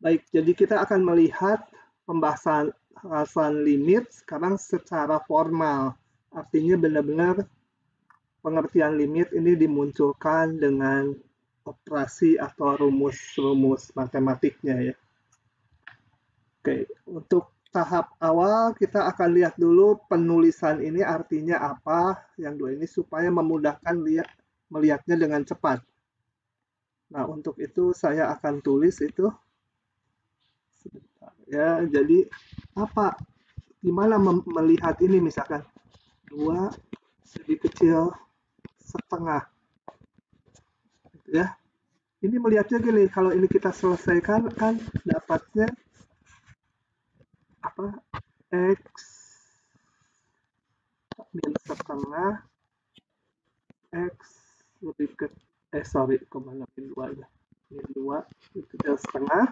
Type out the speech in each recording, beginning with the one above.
Baik, jadi kita akan melihat pembahasan limit sekarang secara formal. Artinya benar-benar pengertian limit ini dimunculkan dengan operasi atau rumus-rumus matematiknya ya. Oke, untuk tahap awal kita akan lihat dulu penulisan ini artinya apa, yang dua ini supaya memudahkan melihatnya dengan cepat. Nah, untuk itu saya akan tulis itu. Sebentar ya, jadi apa? Gimana melihat ini misalkan 2 lebih kecil setengah. Gitu ya. Ini melihatnya gini, kalau ini kita selesaikan kan dapatnya apa? X min setengah X lebih ke kemana min 2 ya. Min 2 lebih kecil setengah.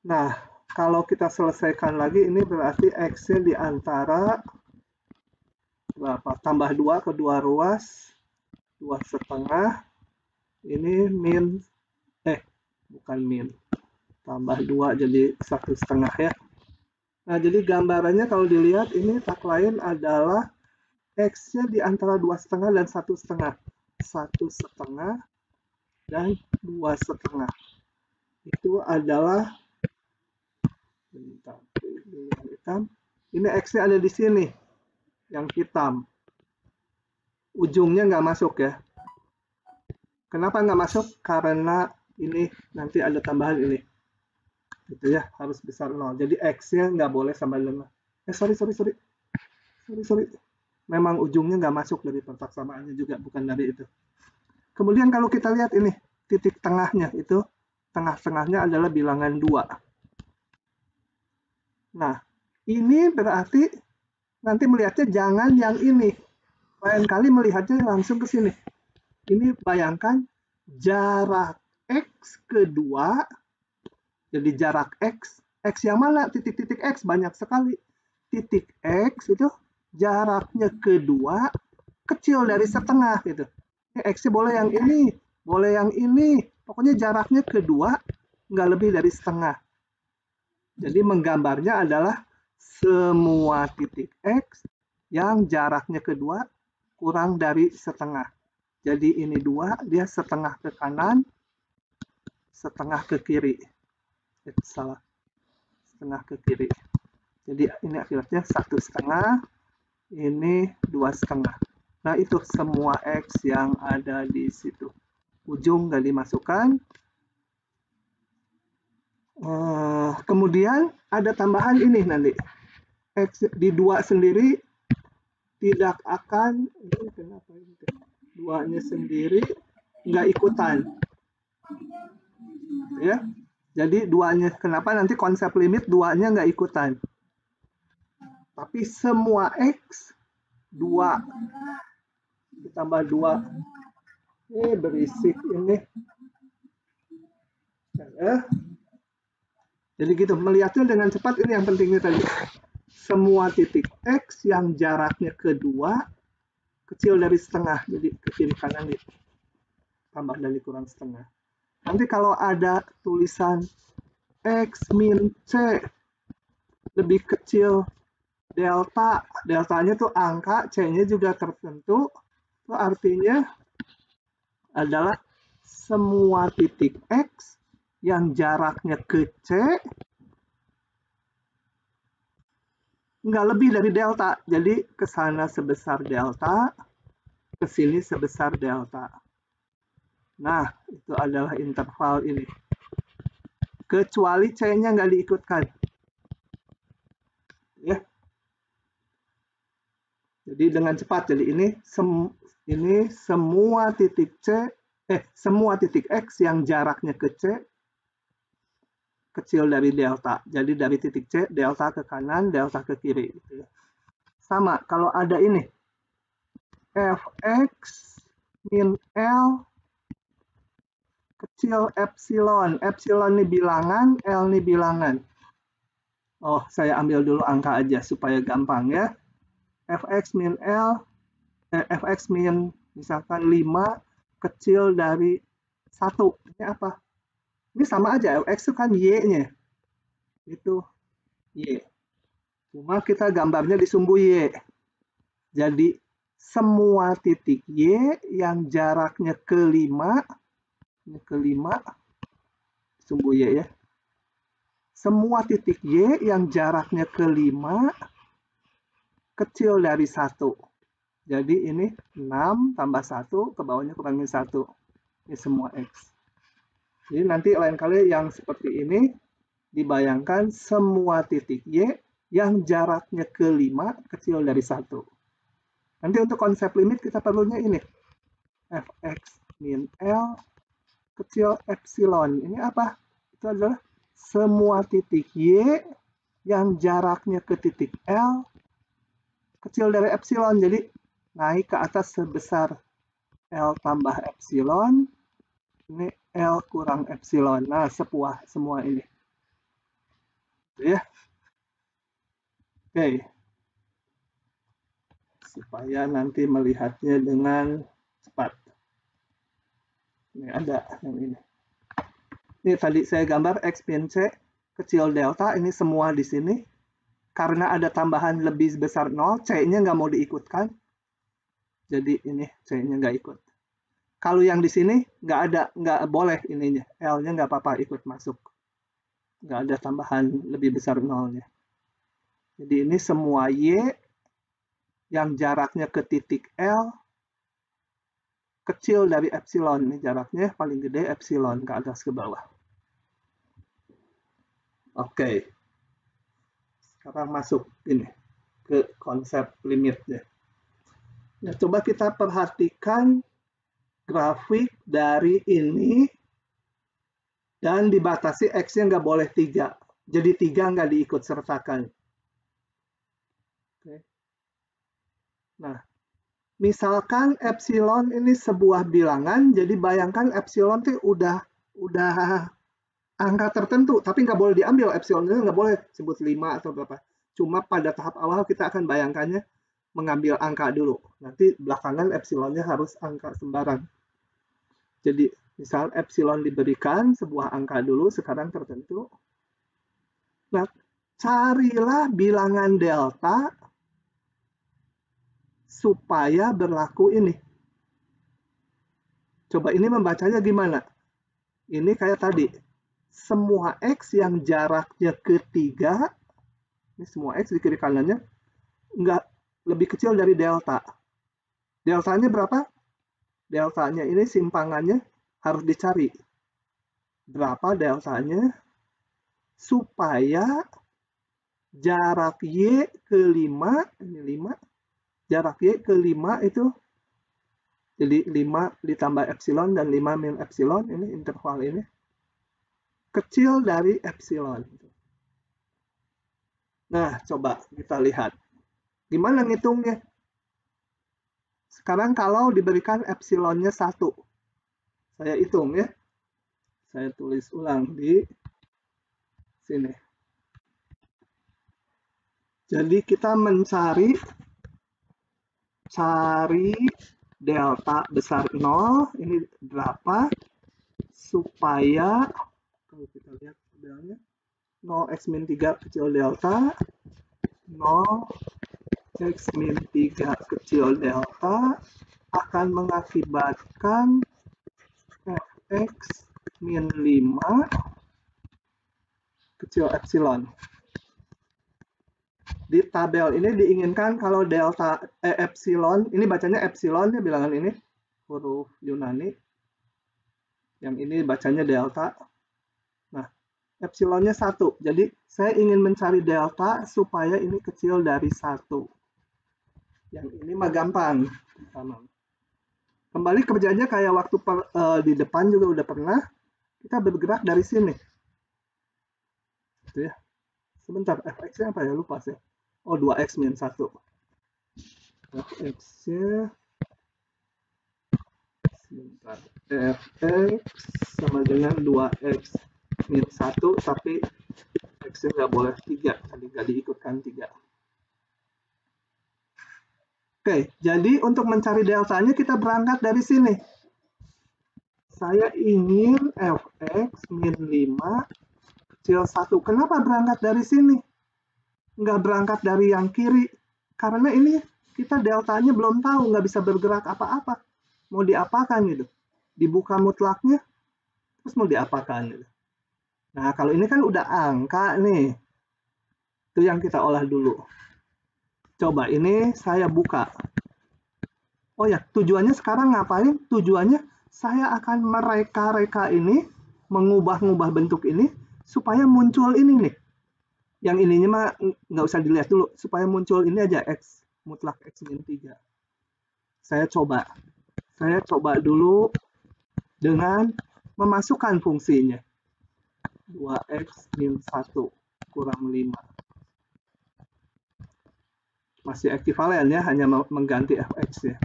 Nah, kalau kita selesaikan lagi ini berarti X-nya di antara berapa? Tambah 2 kedua ruas 2 setengah. Ini min bukan min, tambah 2 jadi 1,5 ya. Nah, jadi gambarannya kalau dilihat ini tak lain adalah X-nya di antara 2,5 dan 1,5. 1,5 dan 2,5. Itu adalah bentar, ini yang hitam. Ini X-nya ada di sini, yang hitam. Ujungnya nggak masuk ya. Kenapa nggak masuk? Karena ini nanti ada tambahan ini. Gitu ya, harus besar 0. Jadi X-nya nggak boleh sama dengan. Sorry. Memang ujungnya nggak masuk dari persaksamaannya juga, bukan dari itu. Kemudian kalau kita lihat ini, titik tengahnya itu, tengah-tengahnya adalah bilangan 2. Nah, ini berarti nanti melihatnya jangan yang ini. Lain kali melihatnya langsung ke sini. Ini bayangkan jarak X kedua, jadi jarak X yang mana? Titik-titik X banyak sekali. Titik X itu jaraknya kedua kecil dari setengah gitu. X-nya boleh yang ini, boleh yang ini. Pokoknya jaraknya kedua nggak lebih dari setengah. Jadi menggambarnya adalah semua titik X yang jaraknya kedua kurang dari setengah. Jadi ini 2, dia setengah ke kanan, setengah ke kiri. Salah, setengah ke kiri. Jadi ini akibatnya 1,5, ini 2,5. Nah itu semua X yang ada di situ. Ujung nggak dimasukkan. Kemudian ada tambahan ini nanti. X di 2 sendiri tidak akan, ini kenapa ini? 2-nya sendiri nggak ikutan. Ya, jadi 2-nya, kenapa nanti konsep limit 2-nya nggak ikutan. Tapi semua X 2 ditambah 2. Berisik ini. Ya. Jadi gitu, melihatnya dengan cepat ini yang pentingnya tadi. Semua titik X yang jaraknya kedua kecil dari setengah, jadi ke kiri kanan tambah dari kurang setengah. Nanti kalau ada tulisan X min C lebih kecil delta, deltanya tuh angka, C-nya juga tertentu, itu artinya adalah semua titik X yang jaraknya ke C nggak lebih dari delta. Jadi ke sana sebesar delta, ke sini sebesar delta. Nah, itu adalah interval ini. Kecuali C-nya nggak diikutkan. Ya. Jadi dengan cepat, jadi ini semua titik C, semua titik X yang jaraknya ke C kecil dari delta. Jadi dari titik C, delta ke kanan, delta ke kiri. Gitu ya. Sama, kalau ada ini, Fx min L kecil epsilon. Epsilon ini bilangan, L ini bilangan. Oh, saya ambil dulu angka aja supaya gampang ya. Fx min L, Fx min misalkan 5 kecil dari 1. Ini apa? Ini sama aja, fx itu kan y-nya. Itu y. Cuma kita gambarnya di sumbu y. Jadi semua titik y yang jaraknya ke 5, ini ke 5, sumbu y ya. Semua titik y yang jaraknya ke 5 kecil dari 1. Jadi ini 6 tambah 1, ke bawahnya kurangin 1. Ini semua x. Jadi nanti lain kali yang seperti ini, dibayangkan semua titik y yang jaraknya ke 5 kecil dari 1. Nanti untuk konsep limit kita perlunya ini. Fx min L kecil epsilon. Ini apa? Itu adalah semua titik y yang jaraknya ke titik L kecil dari epsilon. Jadi naik ke atas sebesar L tambah epsilon. Ini L kurang epsilon. Nah, semua ini. Ya. Oke. Supaya nanti melihatnya dengan cepat. Ini ada yang ini. Ini tadi saya gambar X min C kecil delta. Ini semua di sini. Karena ada tambahan lebih besar 0, C-nya nggak mau diikutkan. Jadi ini C-nya nggak ikut. Kalau yang di sini nggak boleh ininya, L-nya nggak apa-apa ikut masuk. Nggak ada tambahan lebih besar 0-nya. Jadi ini semua Y yang jaraknya ke titik L kecil dari epsilon. Ini jaraknya paling gede epsilon ke atas ke bawah. Oke. Sekarang masuk ini ke konsep limitnya. Nah, coba kita perhatikan grafik dari ini dan dibatasi X-nya nggak boleh 3. Jadi 3 nggak diikut sertakan. Oke. Nah, misalkan epsilon ini sebuah bilangan, jadi bayangkan epsilon itu udah angka tertentu, tapi nggak boleh diambil epsilonnya, nggak boleh sebut 5 atau berapa. Cuma pada tahap awal kita akan bayangkannya mengambil angka dulu. Nanti belakangan epsilonnya harus angka sembarang. Jadi misal epsilon diberikan sebuah angka dulu, sekarang tertentu. Nah, carilah bilangan delta supaya berlaku ini. Coba ini membacanya gimana? Ini kayak tadi. Semua X yang jaraknya ke 3, ini semua X di kiri kanannya, nggak lebih kecil dari delta. Deltanya berapa? Deltanya ini simpangannya harus dicari. Berapa deltanya supaya jarak Y ke 5, ini 5, jarak Y ke 5 itu jadi 5 ditambah epsilon dan 5 min epsilon, ini interval ini kecil dari epsilon. Nah, coba kita lihat. Gimana ngitungnya? Sekarang kalau diberikan epsilonnya 1, saya hitung ya. Saya tulis ulang di sini. Jadi kita mencari delta besar 0, ini berapa, supaya, kalau kita lihat modelnya, 0x min 3 kecil delta, 0x min 3 kecil delta akan mengakibatkan fx min 5 kecil epsilon. Di tabel ini diinginkan kalau delta epsilon, ini bacanya epsilon ya bilangan ini, huruf Yunani. Yang ini bacanya delta. Nah, epsilonnya 1. Jadi saya ingin mencari delta supaya ini kecil dari 1. Yang ini mah gampang. Kembali kerjanya kayak waktu di depan juga udah pernah. Kita bergerak dari sini. Gitu ya. Sebentar, fx-nya apa ya? Lupa sih. Oh, 2x min 1. Fx-nya sebentar. Fx sama dengan 2x min 1, tapi x-nya nggak boleh 3. Tadi nggak diikutkan 3. Oke, jadi untuk mencari deltanya kita berangkat dari sini. Saya Saya ingin fx min 5 kecil 1. Kenapa berangkat dari sini? Nggak berangkat dari yang kiri. Karena ini kita deltanya belum tahu, nggak bisa bergerak apa-apa. Mau diapakan gitu? Dibuka mutlaknya, terus mau diapakan gitu. Nah, kalau ini kan udah angka nih. Itu yang kita olah dulu. Coba ini saya buka. Oh ya, tujuannya sekarang ngapain? Tujuannya saya akan mereka-reka ini, mengubah-ngubah bentuk ini, supaya muncul ini nih. Yang ininya mah nggak usah dilihat dulu, supaya muncul ini aja, X, mutlak X min 3. Saya coba dulu dengan memasukkan fungsinya. 2X min 1 kurang 5. Masih ekivalen ya, hanya mengganti fx ya.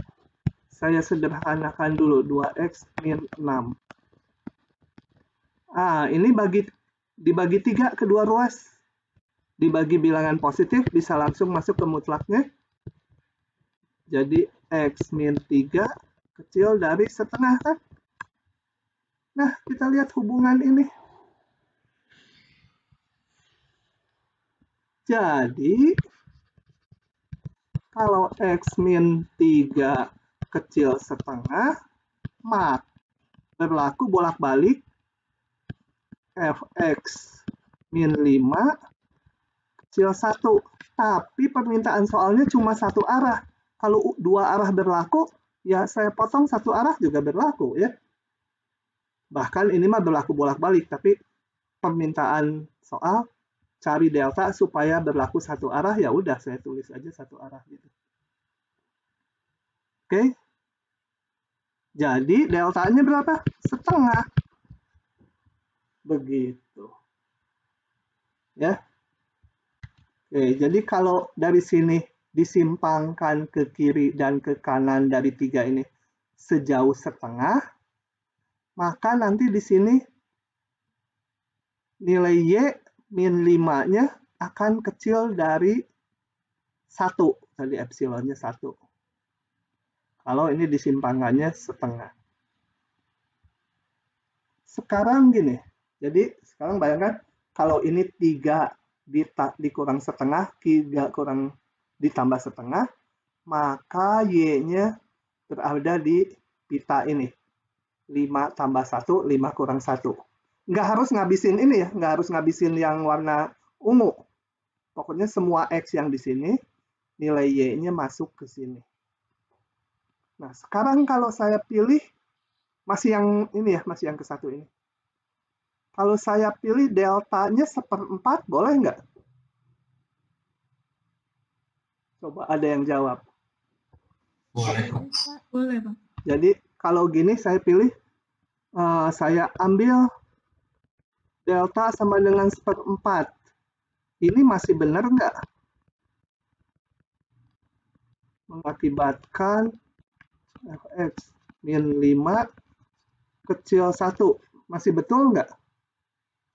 Saya sederhanakan dulu, 2x min 6. Ini dibagi 3 kedua ruas. Dibagi bilangan positif, bisa langsung masuk ke mutlaknya. Jadi x min 3 kecil dari setengah kan? Nah, kita lihat hubungan ini. Jadi, kalau x min 3 kecil setengah, maka berlaku bolak-balik fx min 5 kecil 1. Tapi permintaan soalnya cuma satu arah. Kalau dua arah berlaku, ya saya potong satu arah juga berlaku ya. Bahkan ini mah berlaku bolak-balik, tapi permintaan soal cari delta supaya berlaku satu arah, ya udah saya tulis aja satu arah gitu. Oke. Jadi deltanya berapa? Setengah. Begitu. Ya. Oke, jadi kalau dari sini disimpangkan ke kiri dan ke kanan dari 3 ini sejauh setengah, maka nanti di sini nilai Y min 5-nya akan kecil dari 1. Tadi epsilonnya 1. Kalau ini disimpangkannya setengah. Sekarang gini, jadi sekarang bayangkan kalau ini 3 dikurang setengah, 3 kurang ditambah setengah, maka Y-nya berada di pita ini. 5 tambah 1, 5 kurang 1. Nggak harus ngabisin ini ya, nggak harus ngabisin yang warna ungu. Pokoknya semua X yang di sini, nilai Y-nya masuk ke sini. Nah, sekarang kalau saya pilih, masih yang ini ya, masih yang ke 1 ini. Kalau saya pilih deltanya 1/4, boleh nggak? Coba ada yang jawab. Boleh, Pak. Boleh, Pak. Jadi kalau gini saya pilih, saya ambil delta sama dengan 1/4. Ini masih benar nggak? Mengakibatkan fx min 5 kecil 1. Masih betul nggak?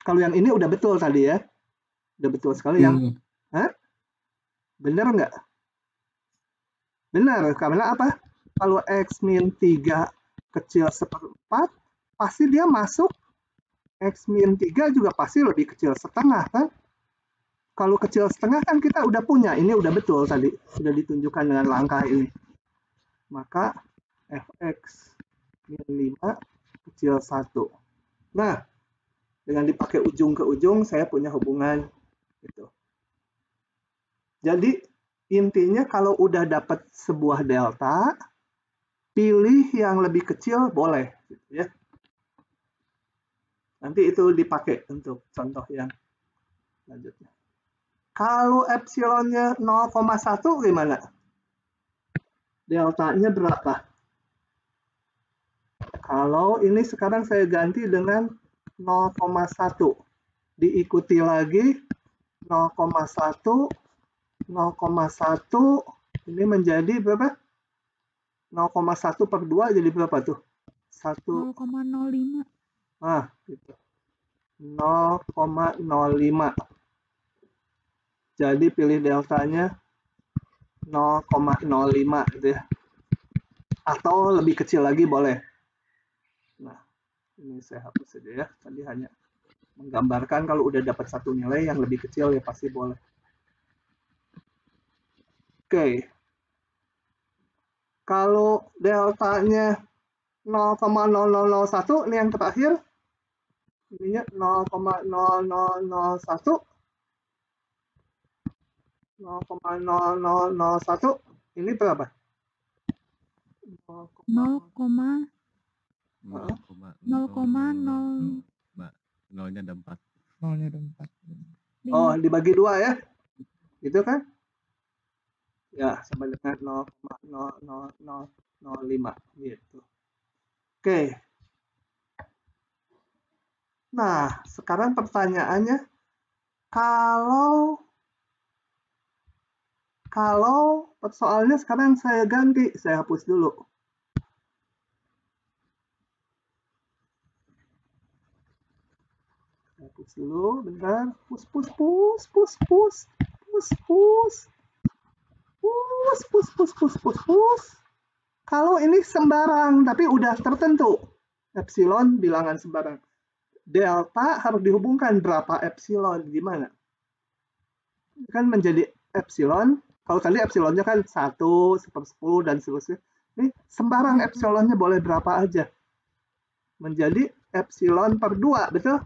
Kalau yang ini udah betul tadi ya. Udah betul sekali yang. Benar nggak? Benar, karena apa? Kalau x min 3 kecil 1/4, pasti dia masuk. X min 3 juga pasti lebih kecil setengah kan? Kalau kecil setengah kan kita udah punya. Ini udah betul tadi. Sudah ditunjukkan dengan langkah ini. Maka fx min 5 kecil 1. Nah, dengan dipakai ujung ke ujung, saya punya hubungan gitu. Jadi, intinya kalau udah dapat sebuah delta, pilih yang lebih kecil boleh. Gitu ya. Nanti itu dipakai untuk contoh yang selanjutnya. Kalau epsilonnya 0,1 gimana? Deltanya berapa? Kalau ini sekarang saya ganti dengan 0,1. Diikuti lagi 0,1, 0,1, ini menjadi berapa? 0,1 per 2 jadi berapa tuh? 0,05. Gitu. 0,05. Jadi pilih deltanya 0,05 gitu ya. Atau lebih kecil lagi boleh. Nah, Ini saya hapus saja ya. Tadi hanya menggambarkan kalau udah dapat satu nilai yang lebih kecil ya pasti boleh. Oke. Kalau deltanya 0,0001, ini yang terakhir. Ininya 0,0001. 0,0001. Ini berapa? 0,0,0 nolnya ada 4. Oh, dibagi 2 ya. Gitu kan? Ya, sama dengan 0,00005 gitu. Oke. Nah, sekarang pertanyaannya, kalau persoalannya sekarang saya ganti, saya hapus dulu. Hapus dulu, bentar. Kalau ini sembarang, tapi udah tertentu. Epsilon bilangan sembarang. Delta harus dihubungkan berapa epsilon, gimana? Kan menjadi epsilon, kalau tadi epsilonnya kan 1, 1/10, dan seterusnya. Ini sembarang epsilonnya boleh berapa aja. Menjadi epsilon per 2, betul?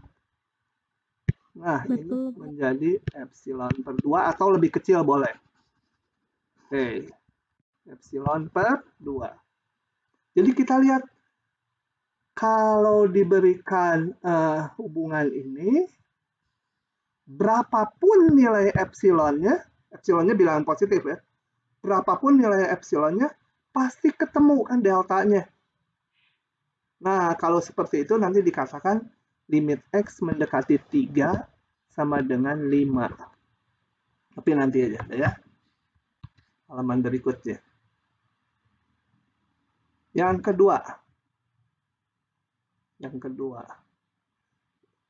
Nah, Betul. ini menjadi epsilon per 2 atau lebih kecil boleh. Oke. Epsilon per 2. Jadi kita lihat, kalau diberikan hubungan ini, berapapun nilai epsilonnya bilangan positif ya, berapapun nilai epsilonnya, pasti ketemu kan deltanya. Nah, kalau seperti itu nanti dikatakan limit X mendekati 3 sama dengan 5. Tapi nanti aja ya. Halaman berikutnya. Yang kedua.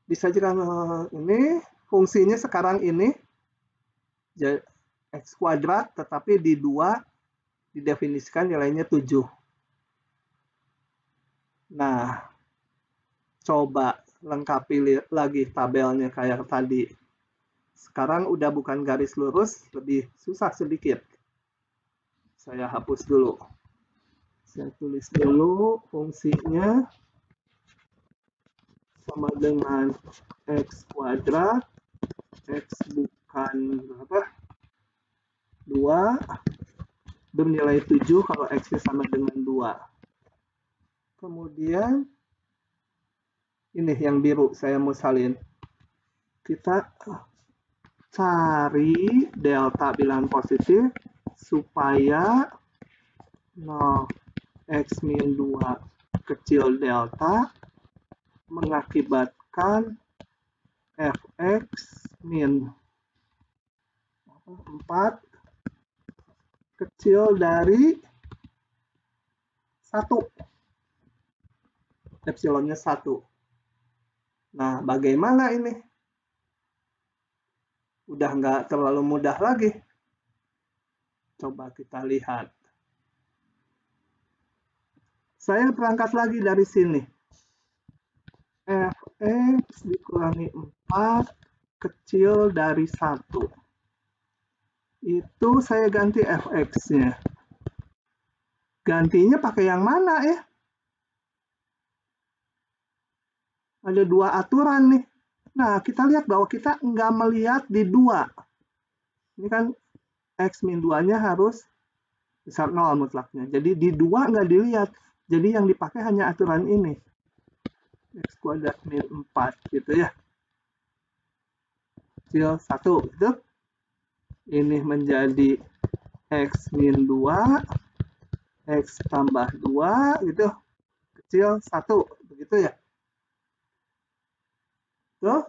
Disajikan ini, fungsinya sekarang ini X kuadrat, tetapi di 2 didefinisikan nilainya 7. Nah, coba lengkapi lagi tabelnya kayak tadi. Sekarang udah bukan garis lurus, lebih susah sedikit. Saya hapus dulu. Saya tulis dulu fungsinya sama dengan X kuadrat, X bukan berapa? 2, bernilai 7 kalau X-nya sama dengan 2. Kemudian, ini yang biru saya mau salin. Kita cari delta bilangan positif supaya 0 X min 2 kecil delta mengakibatkan Fx min 4 kecil dari 1. Epsilonnya 1. Nah, bagaimana ini? Udah nggak terlalu mudah lagi. Coba kita lihat. Saya berangkat lagi dari sini. Fx dikurangi 4 kecil dari 1. Itu saya ganti Fx-nya. Gantinya pakai yang mana ya? Ada 2 aturan nih. Nah, kita lihat bahwa kita nggak melihat di 2. Ini kan X min 2-nya harus besar 0 mutlaknya. Jadi di 2 nggak dilihat. Jadi yang dipakai hanya aturan ini. X kuadrat min 4 gitu ya. Kecil 1 gitu. Ini menjadi X min 2, X tambah 2 gitu. Kecil 1, begitu ya. Tuh.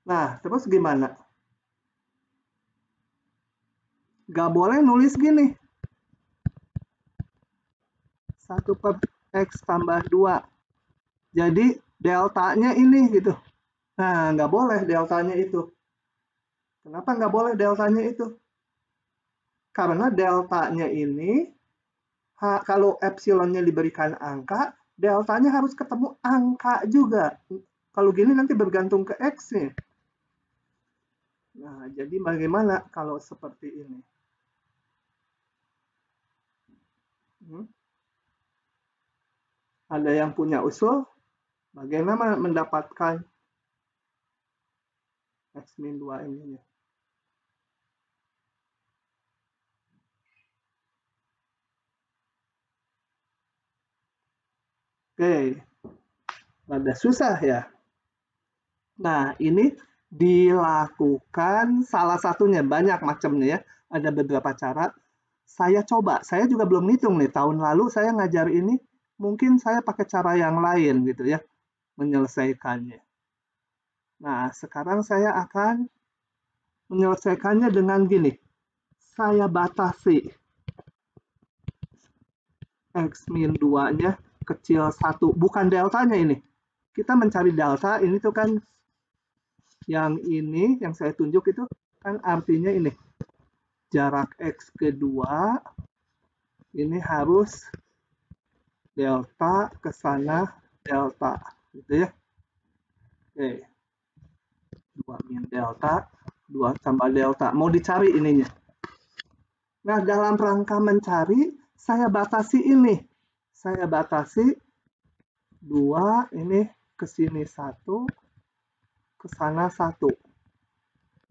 Nah, terus gimana? Gak boleh nulis gini. 1 per X tambah 2. Jadi deltanya ini gitu. Nah, nggak boleh deltanya itu. Kenapa nggak boleh deltanya itu? Karena deltanya ini, kalau epsilonnya diberikan angka, deltanya harus ketemu angka juga. Kalau gini nanti bergantung ke X-nya. Nah, jadi bagaimana kalau seperti ini? Ada yang punya usul? Bagaimana mendapatkan X-2 ini? Oke, rada susah ya. Nah, ini dilakukan salah satunya, banyak macamnya ya. Ada beberapa cara. Saya coba, saya juga belum ngitung nih. Tahun lalu saya ngajar ini, mungkin saya pakai cara yang lain gitu ya, menyelesaikannya. Nah, sekarang saya akan menyelesaikannya dengan gini. Saya batasi X-2-nya kecil 1, bukan deltanya ini. Kita mencari delta, ini tuh kan yang ini, yang saya tunjuk itu kan artinya ini. Jarak X kedua, ini harus delta ke sana delta, gitu ya. Oke. 2 min delta, 2 tambah delta. Mau dicari ininya. Nah, dalam rangka mencari, saya batasi ini. Saya batasi 2, ini ke sini 1, ke sana 1.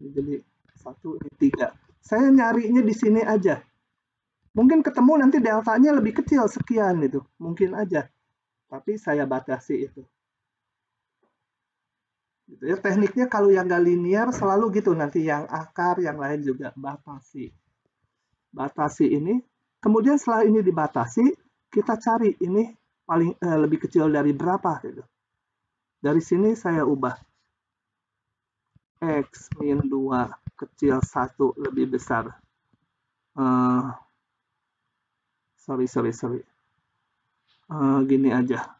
Jadi 1, ini 3. Saya nyarinya di sini aja. Mungkin ketemu nanti deltanya lebih kecil, sekian itu. Mungkin aja. Tapi saya batasi itu. Gitu ya. Tekniknya kalau yang nggak linear selalu gitu. Nanti yang akar, yang lain juga batasi. Batasi ini. Kemudian setelah ini dibatasi, kita cari ini paling lebih kecil dari berapa gitu. Dari sini saya ubah X-2 kecil 1 lebih besar. Sorry. Gini aja.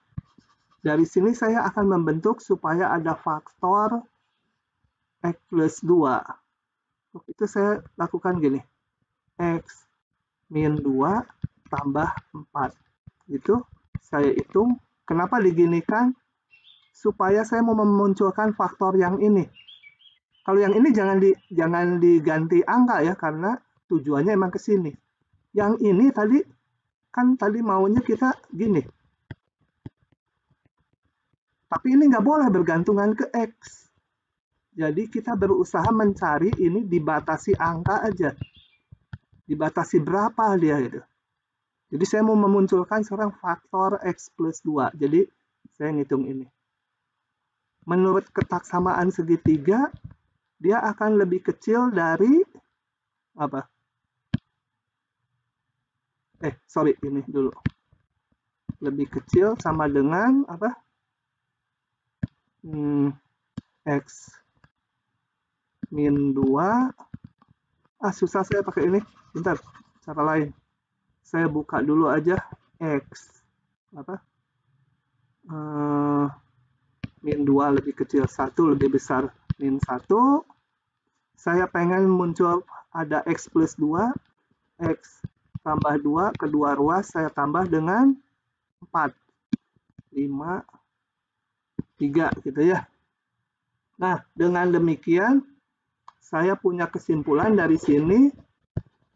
Dari sini saya akan membentuk supaya ada faktor X plus 2. Untuk itu saya lakukan gini. X min 2 tambah 4. Gitu. Saya hitung. Kenapa diginikan? Supaya saya mau memunculkan faktor yang ini. Kalau yang ini jangan diganti angka ya, karena tujuannya emang ke sini. Yang ini tadi maunya kita gini. Tapi ini nggak boleh bergantungan ke X. Jadi kita berusaha mencari ini dibatasi angka aja. Dibatasi berapa dia gitu. Jadi saya mau memunculkan sekarang faktor X plus 2. Jadi saya ngitung ini. Menurut ketaksamaan segitiga, dia akan lebih kecil dari apa? Ini dulu. Lebih kecil sama dengan apa? X min 2. Susah saya pakai ini. Bentar, cara lain. Saya buka dulu aja X. Apa? Min 2 lebih kecil 1 lebih besar min 1. Saya pengen muncul ada X plus 2. X tambah 2, kedua ruas saya tambah dengan 4. 5, 3 gitu ya. Nah, dengan demikian saya punya kesimpulan dari sini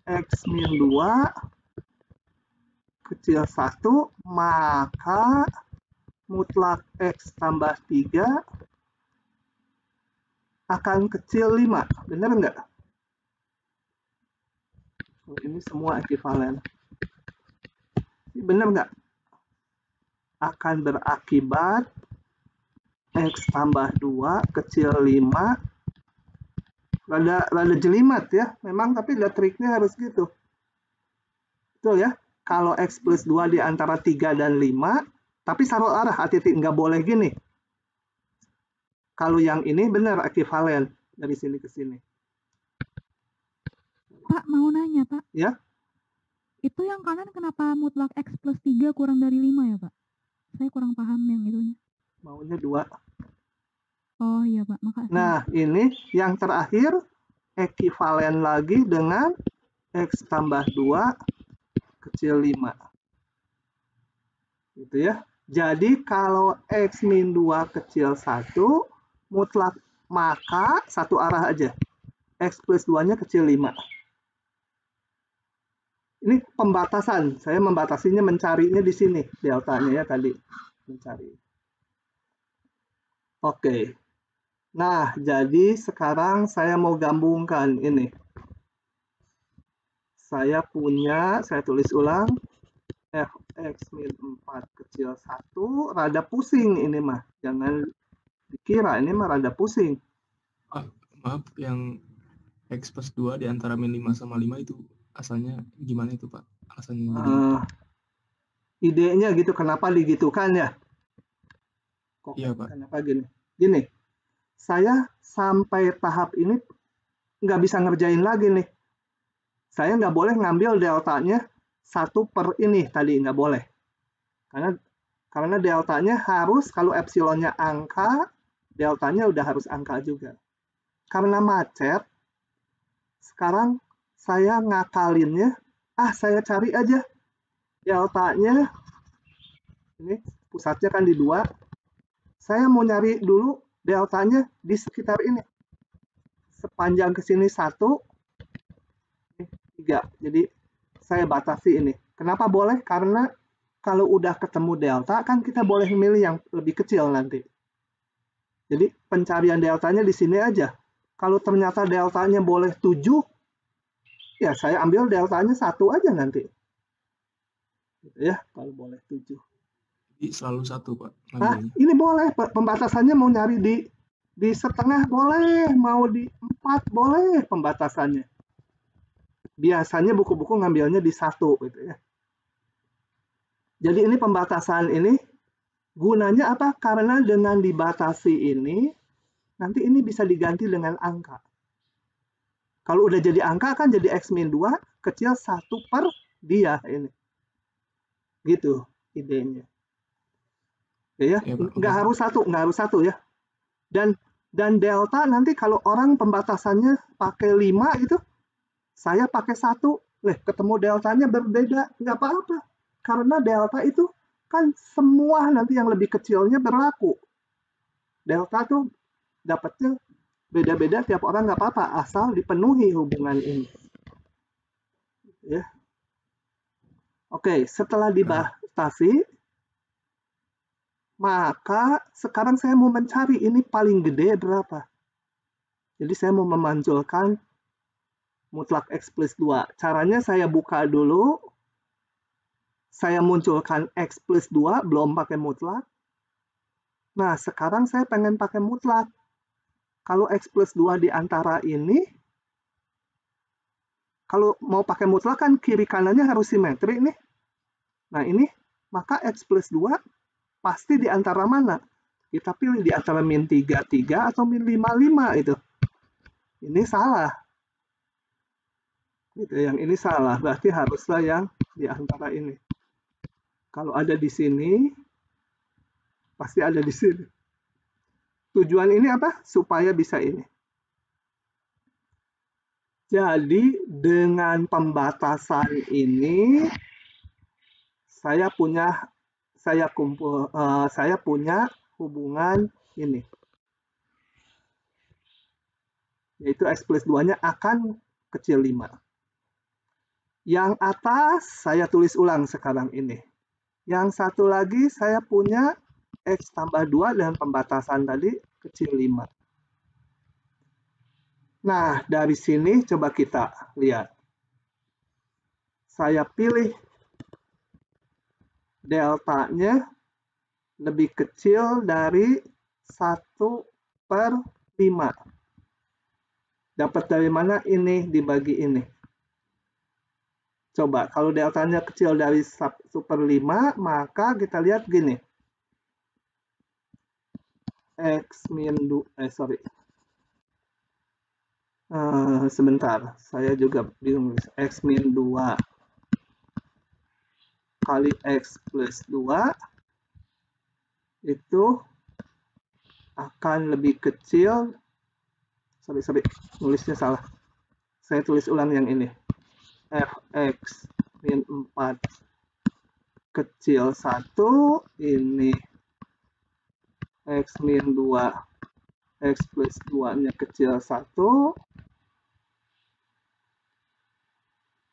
X min 2 kecil 1, maka mutlak X tambah 3 akan kecil 5. Benar nggak? Ini semua ekivalen. Benar nggak? Akan berakibat X tambah 2 kecil 5. Rada jelimat ya. Memang tapi triknya harus gitu. Betul ya? Kalau X plus 2 di antara 3 dan 5, tapi sarul arah, hati-hati, nggak boleh gini. Kalau yang ini benar ekivalen dari sini ke sini. Pak, mau nanya, Pak. Ya? Itu yang kanan kenapa mutlak X plus 3 kurang dari 5 ya, Pak? Saya kurang paham yang itunya. Maunya 2. Oh iya, Pak. Makasih. Nah, ini yang terakhir ekivalen lagi dengan X tambah 2 kecil 5. Gitu ya. Jadi kalau X min 2 kecil 1, mutlak maka satu arah aja. X plus 2-nya kecil 5. Ini pembatasan. Saya membatasinya mencarinya di sini. Deltanya ya tadi. Mencari. Oke. Nah, jadi sekarang saya mau gabungkan ini. Saya tulis ulang. Fx min 4 kecil 1. Rada pusing ini mah. Jangan dikira ini mah rada pusing. Maaf, yang X plus 2 di antara min 5 sama 5 itu asalnya gimana itu, Pak? Alasannya idenya gitu, kenapa digitukan ya? Kok iya, Pak. Kenapa gini? Gini, saya sampai tahap ini nggak bisa ngerjain lagi nih. Saya nggak boleh ngambil deltanya 1 per ini tadi, nggak boleh. Karena deltanya harus, kalau epsilonnya angka, deltanya udah harus angka juga. Karena macet, sekarang saya ngakalinnya, saya cari aja deltanya, ini pusatnya kan di 2, saya mau nyari dulu deltanya di sekitar ini. Sepanjang ke sini 1, 3. Jadi saya batasi ini. Kenapa boleh? Karena kalau udah ketemu delta, kan kita boleh milih yang lebih kecil nanti. Jadi pencarian deltanya di sini aja. Kalau ternyata deltanya boleh 7, ya saya ambil deltanya 1 aja nanti. Gitu ya, kalau boleh 7. Jadi selalu 1, Pak. Ini boleh, pembatasannya mau nyari di setengah boleh, mau di 4 boleh pembatasannya. Biasanya buku-buku ngambilnya di 1 gitu ya. Jadi ini pembatasan ini gunanya apa? Karena dengan dibatasi ini, nanti ini bisa diganti dengan angka. Kalau udah jadi angka kan jadi X min 2 kecil 1 per dia ini. Gitu idenya. Ya, nggak harus satu ya. Dan delta nanti kalau orang pembatasannya pakai 5 gitu, saya pakai 1, ketemu deltanya berbeda, nggak apa-apa. Karena delta itu kan semua nanti yang lebih kecilnya berlaku. Delta tuh dapatnya beda-beda tiap orang, nggak apa-apa, asal dipenuhi hubungan ini. Ya. Oke, setelah dibatasi, maka sekarang saya mau mencari ini paling gede berapa. Jadi saya mau memunculkan mutlak X plus 2. Caranya saya buka dulu, saya munculkan X plus 2, belum pakai mutlak. Nah, sekarang saya pengen pakai mutlak. Kalau X plus 2 di antara ini, kalau mau pakai mutlak kan kiri kanannya harus simetri nih. Nah ini, maka X plus 2 pasti di antara mana? Kita pilih di antara min 3, 3 atau min 5, 5 itu. Ini salah. Gitu, yang ini salah, berarti haruslah yang di antara ini. Kalau ada di sini, pasti ada di sini. Tujuan ini apa? Supaya bisa ini. Jadi dengan pembatasan ini, saya punya hubungan ini. Yaitu X plus 2-nya akan kecil 5. Yang atas saya tulis ulang sekarang ini. Yang satu lagi saya punya X tambah 2 dengan pembatasan tadi kecil 5. Nah, dari sini coba kita lihat. Saya pilih deltanya lebih kecil dari 1 per 5. Dapat dari mana ini dibagi ini? Coba, kalau deltanya kecil dari 1 per 5, maka kita lihat gini. X min 2, sebentar, saya juga bingung. X min 2 kali X plus 2 itu akan lebih kecil. Nulisnya salah. Saya tulis ulang yang ini. Fx min 4 kecil 1, ini X min 2, X plus 2-nya kecil 1,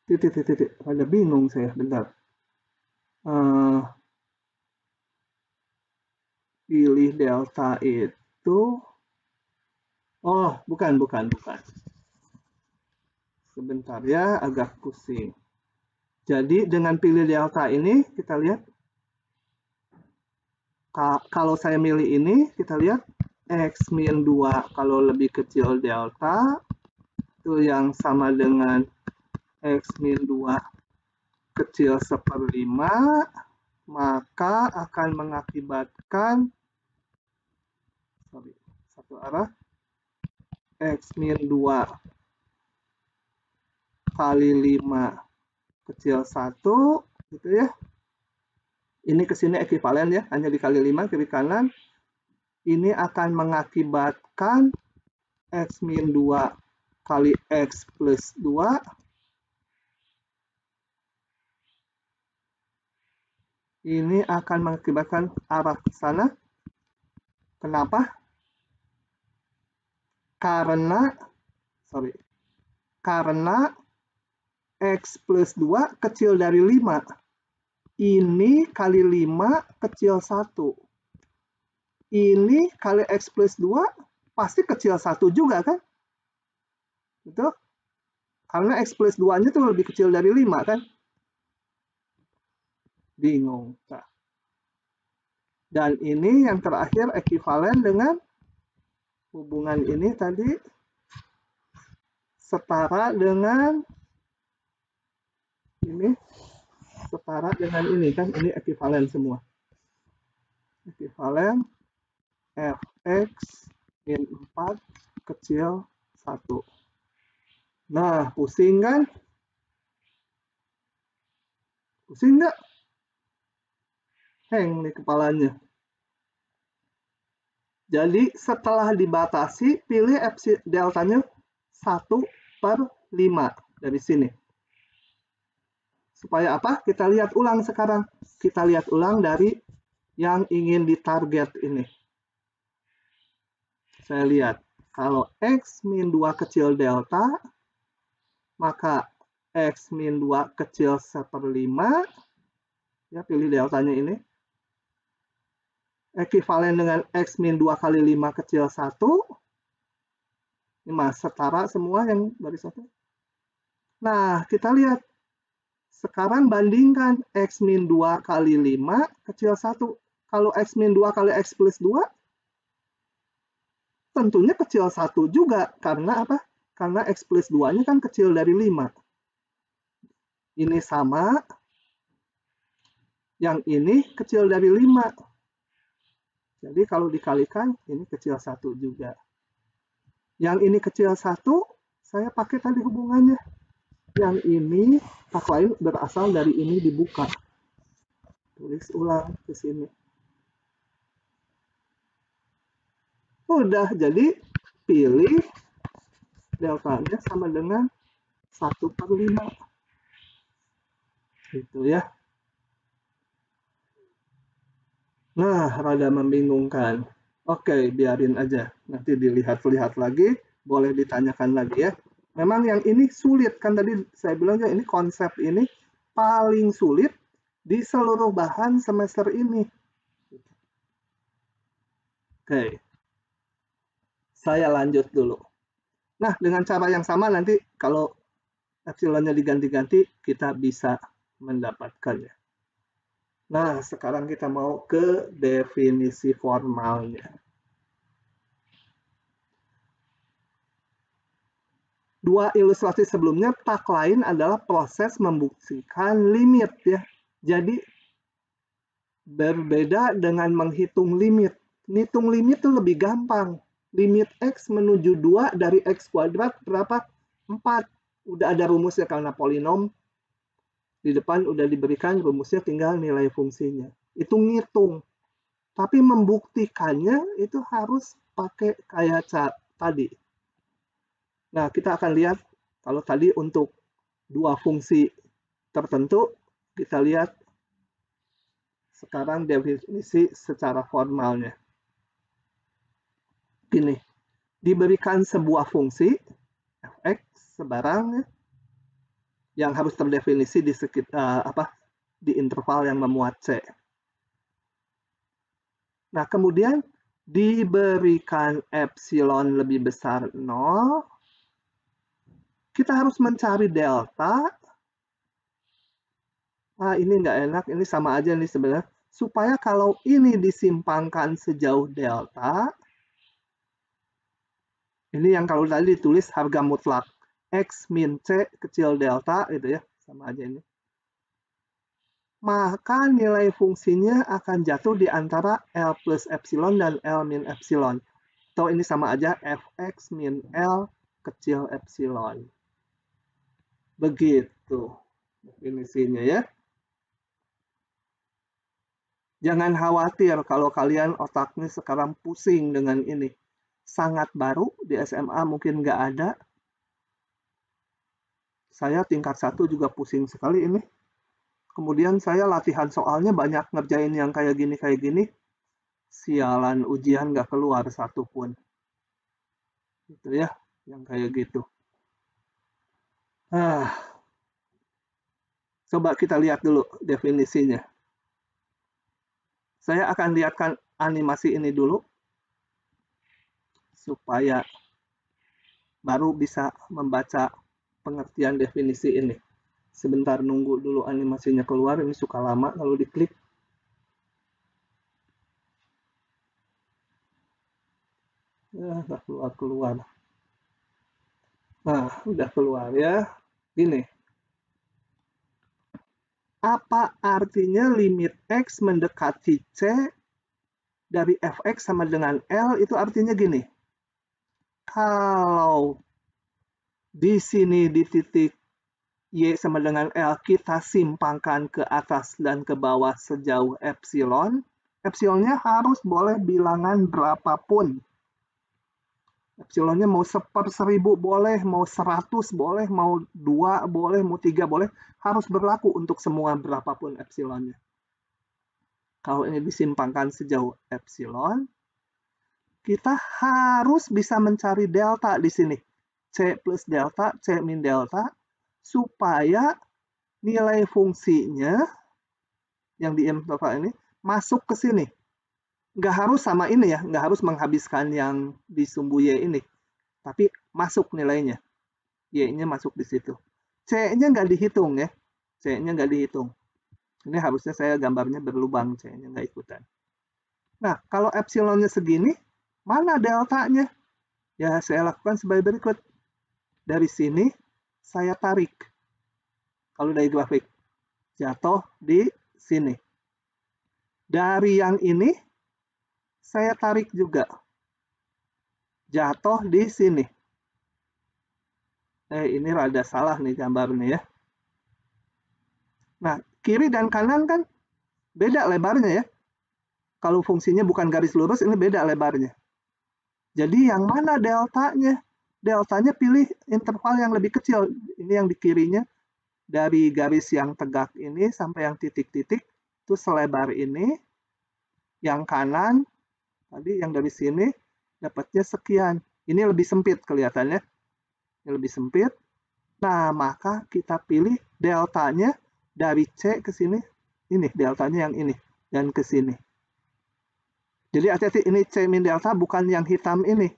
titik, ada bingung saya, bentar. Pilih delta itu, oh bukan. Sebentar ya, agak pusing. Jadi dengan pilih delta ini, kita lihat, kalau saya milih ini, kita lihat X min 2 kalau lebih kecil delta, itu yang sama dengan X min 2 kecil 1/5, maka akan mengakibatkan satu arah X min 2 kali 5 kecil 1, gitu ya. Ini ke sini ekuivalen ya, hanya dikali 5 kiri kanan. Ini akan mengakibatkan X min 2 kali X plus 2. Ini akan mengakibatkan arah ke sana. Kenapa? Karena X plus 2 kecil dari 5. Ini kali 5 kecil 1. Ini kali X plus 2 pasti kecil 1 juga kan? Itu karena X plus 2-nya itu lebih kecil dari 5 kan? Bingung. Nah. Dan ini yang terakhir ekuivalen dengan hubungan ini tadi setara dengan ini, kan, ini ekuivalen semua. Ekuivalen Fx min 4 kecil 1. Nah, pusing kan? Pusing nggak? Hang nih kepalanya. Jadi setelah dibatasi, pilih deltanya 1/5 dari sini. Supaya apa? Kita lihat ulang sekarang. Kita lihat ulang dari yang ingin ditarget ini. Saya lihat, kalau X min 2 kecil delta, maka X min 2 kecil 1/5, ya pilih deltanya ini, ekuivalen dengan X min 2 kali 5 kecil 1, ini setara semua yang dari 1. Nah, kita lihat, sekarang bandingkan X min 2 kali 5 kecil 1. Kalau X min 2 kali X plus 2, tentunya kecil 1 juga. Karena apa? Karena X plus 2-nya kan kecil dari 5. Ini sama. Yang ini kecil dari 5. Jadi kalau dikalikan, ini kecil 1 juga. Yang ini kecil 1, saya pakai tadi hubungannya. Yang ini, tak lain berasal dari ini dibuka. Tulis ulang ke sini. Udah, jadi pilih deltanya sama dengan 1/5. Gitu ya. Nah, rada membingungkan. Oke, biarin aja. Nanti dilihat-lihat lagi, boleh ditanyakan lagi ya. Memang yang ini sulit, kan tadi saya bilang ya, ini konsep ini paling sulit di seluruh bahan semester ini. Oke. Saya lanjut dulu. Nah, dengan cara yang sama nanti kalau epsilonnya diganti-ganti, kita bisa mendapatkannya. Nah, sekarang kita mau ke definisi formalnya. Dua ilustrasi sebelumnya, tak lain adalah proses membuktikan limit ya. Jadi, berbeda dengan menghitung limit. Menghitung limit itu lebih gampang. Limit X menuju 2 dari X kuadrat berapa? 4. Udah ada rumusnya karena polinom. Di depan udah diberikan rumusnya, tinggal nilai fungsinya. Itu ngitung. Tapi membuktikannya itu harus pakai kayak tadi. Nah, kita akan lihat kalau tadi untuk dua fungsi tertentu, kita lihat Sekarang definisi secara formalnya. Gini, diberikan sebuah fungsi fx sebarang yang harus terdefinisi di di interval yang memuat C. Nah, kemudian diberikan epsilon lebih besar 0, kita harus mencari delta. Nah, ini nggak enak, ini sama aja nih sebenarnya. Supaya kalau ini disimpangkan sejauh delta, ini yang kalau tadi ditulis harga mutlak X min C kecil delta, gitu ya, sama aja ini. Maka nilai fungsinya akan jatuh di antara L plus epsilon dan L min epsilon. Atau ini sama aja Fx min L kecil epsilon. Begitu definisinya ya. Jangan khawatir kalau kalian otaknya sekarang pusing dengan ini. Sangat baru, di SMA mungkin nggak ada. Saya tingkat 1 juga pusing sekali ini. Kemudian saya latihan soalnya banyak ngerjain yang kayak gini. Sialan, ujian nggak keluar satu pun. Gitu ya, yang kayak gitu. Coba kita lihat dulu definisinya. Saya akan lihatkan animasi ini dulu supaya baru bisa membaca pengertian definisi ini. Sebentar nunggu dulu animasinya keluar, ini suka lama kalau diklik. Nggak keluar. Nah, udah keluar ya. Gini. Apa artinya limit X mendekati C dari Fx sama dengan L? Itu artinya gini. Kalau di sini di titik Y sama dengan L kita simpangkan ke atas dan ke bawah sejauh epsilon. Epsilonnya harus boleh bilangan berapapun. Epsilonnya mau 1/1000 boleh, mau 100 boleh, mau 2 boleh, mau 3 boleh. Harus berlaku untuk semua berapapun epsilonnya. Kalau ini disimpangkan sejauh epsilon, kita harus bisa mencari delta di sini. C plus delta, C min delta, supaya nilai fungsinya yang di interval ini masuk ke sini. Nggak harus sama ini ya, nggak harus menghabiskan yang di sumbu Y ini. Tapi masuk nilainya. Y-nya masuk di situ. C-nya nggak dihitung ya. C-nya nggak dihitung. Ini harusnya saya gambarnya berlubang, C-nya nggak ikutan. Nah, kalau epsilonnya segini, mana deltanya? Ya, saya lakukan sebagai berikut. Dari sini, saya tarik. Kalau dari grafik, jatuh di sini. Dari yang ini, saya tarik juga. Jatuh di sini. Ini rada salah nih gambarnya ya. Nah, kiri dan kanan kan beda lebarnya ya. Kalau fungsinya bukan garis lurus, ini beda lebarnya. Jadi yang mana deltanya? Deltanya pilih interval yang lebih kecil. Ini yang di kirinya. Dari garis yang tegak ini sampai yang titik-titik, itu selebar ini. Yang kanan, tadi yang dari sini, dapatnya sekian. Ini lebih sempit kelihatannya. Ini lebih sempit. Nah, maka kita pilih deltanya dari C ke sini. Ini deltanya yang ini. Dan ke sini. Jadi hati-hati, ini C min delta bukan yang hitam ini.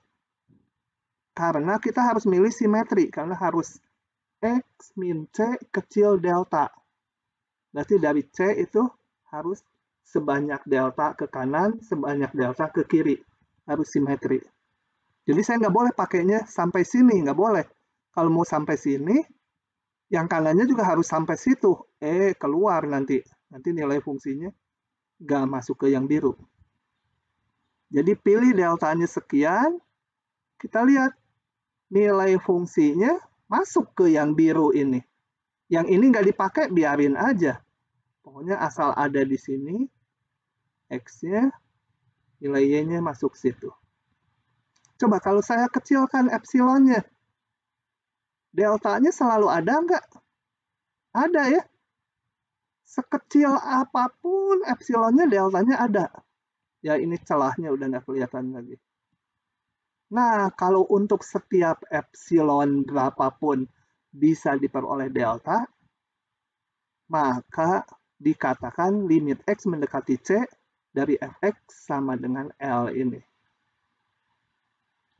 Karena kita harus milih simetri. Karena harus X min C kecil delta. Berarti dari C itu harus sebanyak delta ke kanan, sebanyak delta ke kiri. Harus simetri. Jadi saya nggak boleh pakainya sampai sini. Nggak boleh. Kalau mau sampai sini, yang kanannya juga harus sampai situ. Keluar nanti. Nanti nilai fungsinya nggak masuk ke yang biru. Jadi pilih deltanya sekian, kita lihat nilai fungsinya masuk ke yang biru ini. Yang ini nggak dipakai, biarin aja. Pokoknya asal ada di sini, X-nya, nilai Y-nya masuk situ. Coba kalau saya kecilkan epsilonnya, deltanya selalu ada nggak? Ada ya. sekecil apapun epsilonnya, deltanya ada. Ya ini celahnya udah nggak kelihatan lagi. Nah, kalau untuk setiap epsilon berapapun bisa diperoleh delta, maka dikatakan limit X mendekati C dari fx sama dengan L ini.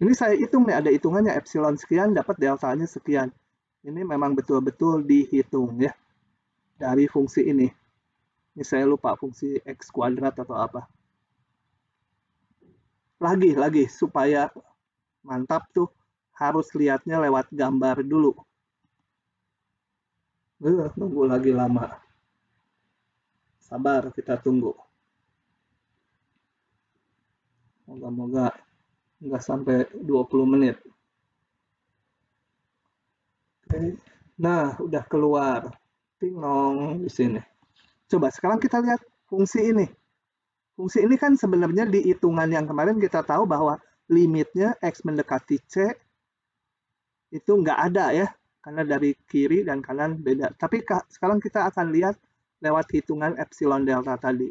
Ini saya hitung nih, ada hitungannya epsilon sekian dapat deltanya sekian. Ini memang betul-betul dihitung ya dari fungsi ini. Ini saya lupa fungsi X kuadrat atau apa. Lagi supaya mantap tuh harus lihatnya lewat gambar dulu. Nunggu lagi lama. Sabar, kita tunggu. Moga-moga nggak sampai 20 menit. Oke. Nah, udah keluar. Tingnong di sini. Coba sekarang kita lihat fungsi ini. Fungsi ini kan sebenarnya di hitungan yang kemarin kita tahu bahwa limitnya X mendekati C itu nggak ada ya, karena dari kiri dan kanan beda. Tapi sekarang kita akan lihat lewat hitungan epsilon delta tadi.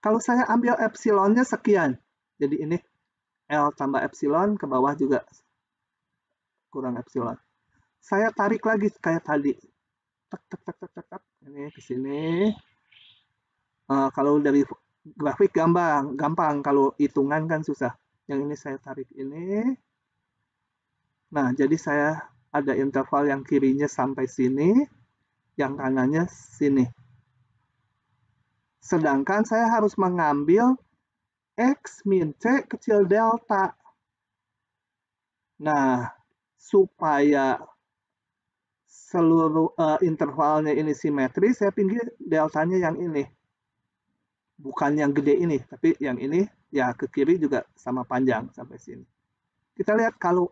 Kalau saya ambil epsilonnya sekian, jadi ini L tambah epsilon, ke bawah juga kurang epsilon. Saya tarik lagi kayak tadi. Tak. Ini ke sini. Kalau dari grafik gampang. Kalau hitungan kan susah. Yang ini saya tarik ini. Nah, jadi saya ada interval yang kirinya sampai sini, yang kanannya sini. Sedangkan saya harus mengambil X min C kecil delta. Nah, supaya seluruh intervalnya ini simetris, saya pilih deltanya yang ini. Bukan yang gede ini, tapi yang ini ya ke kiri juga sama panjang sampai sini. Kita lihat kalau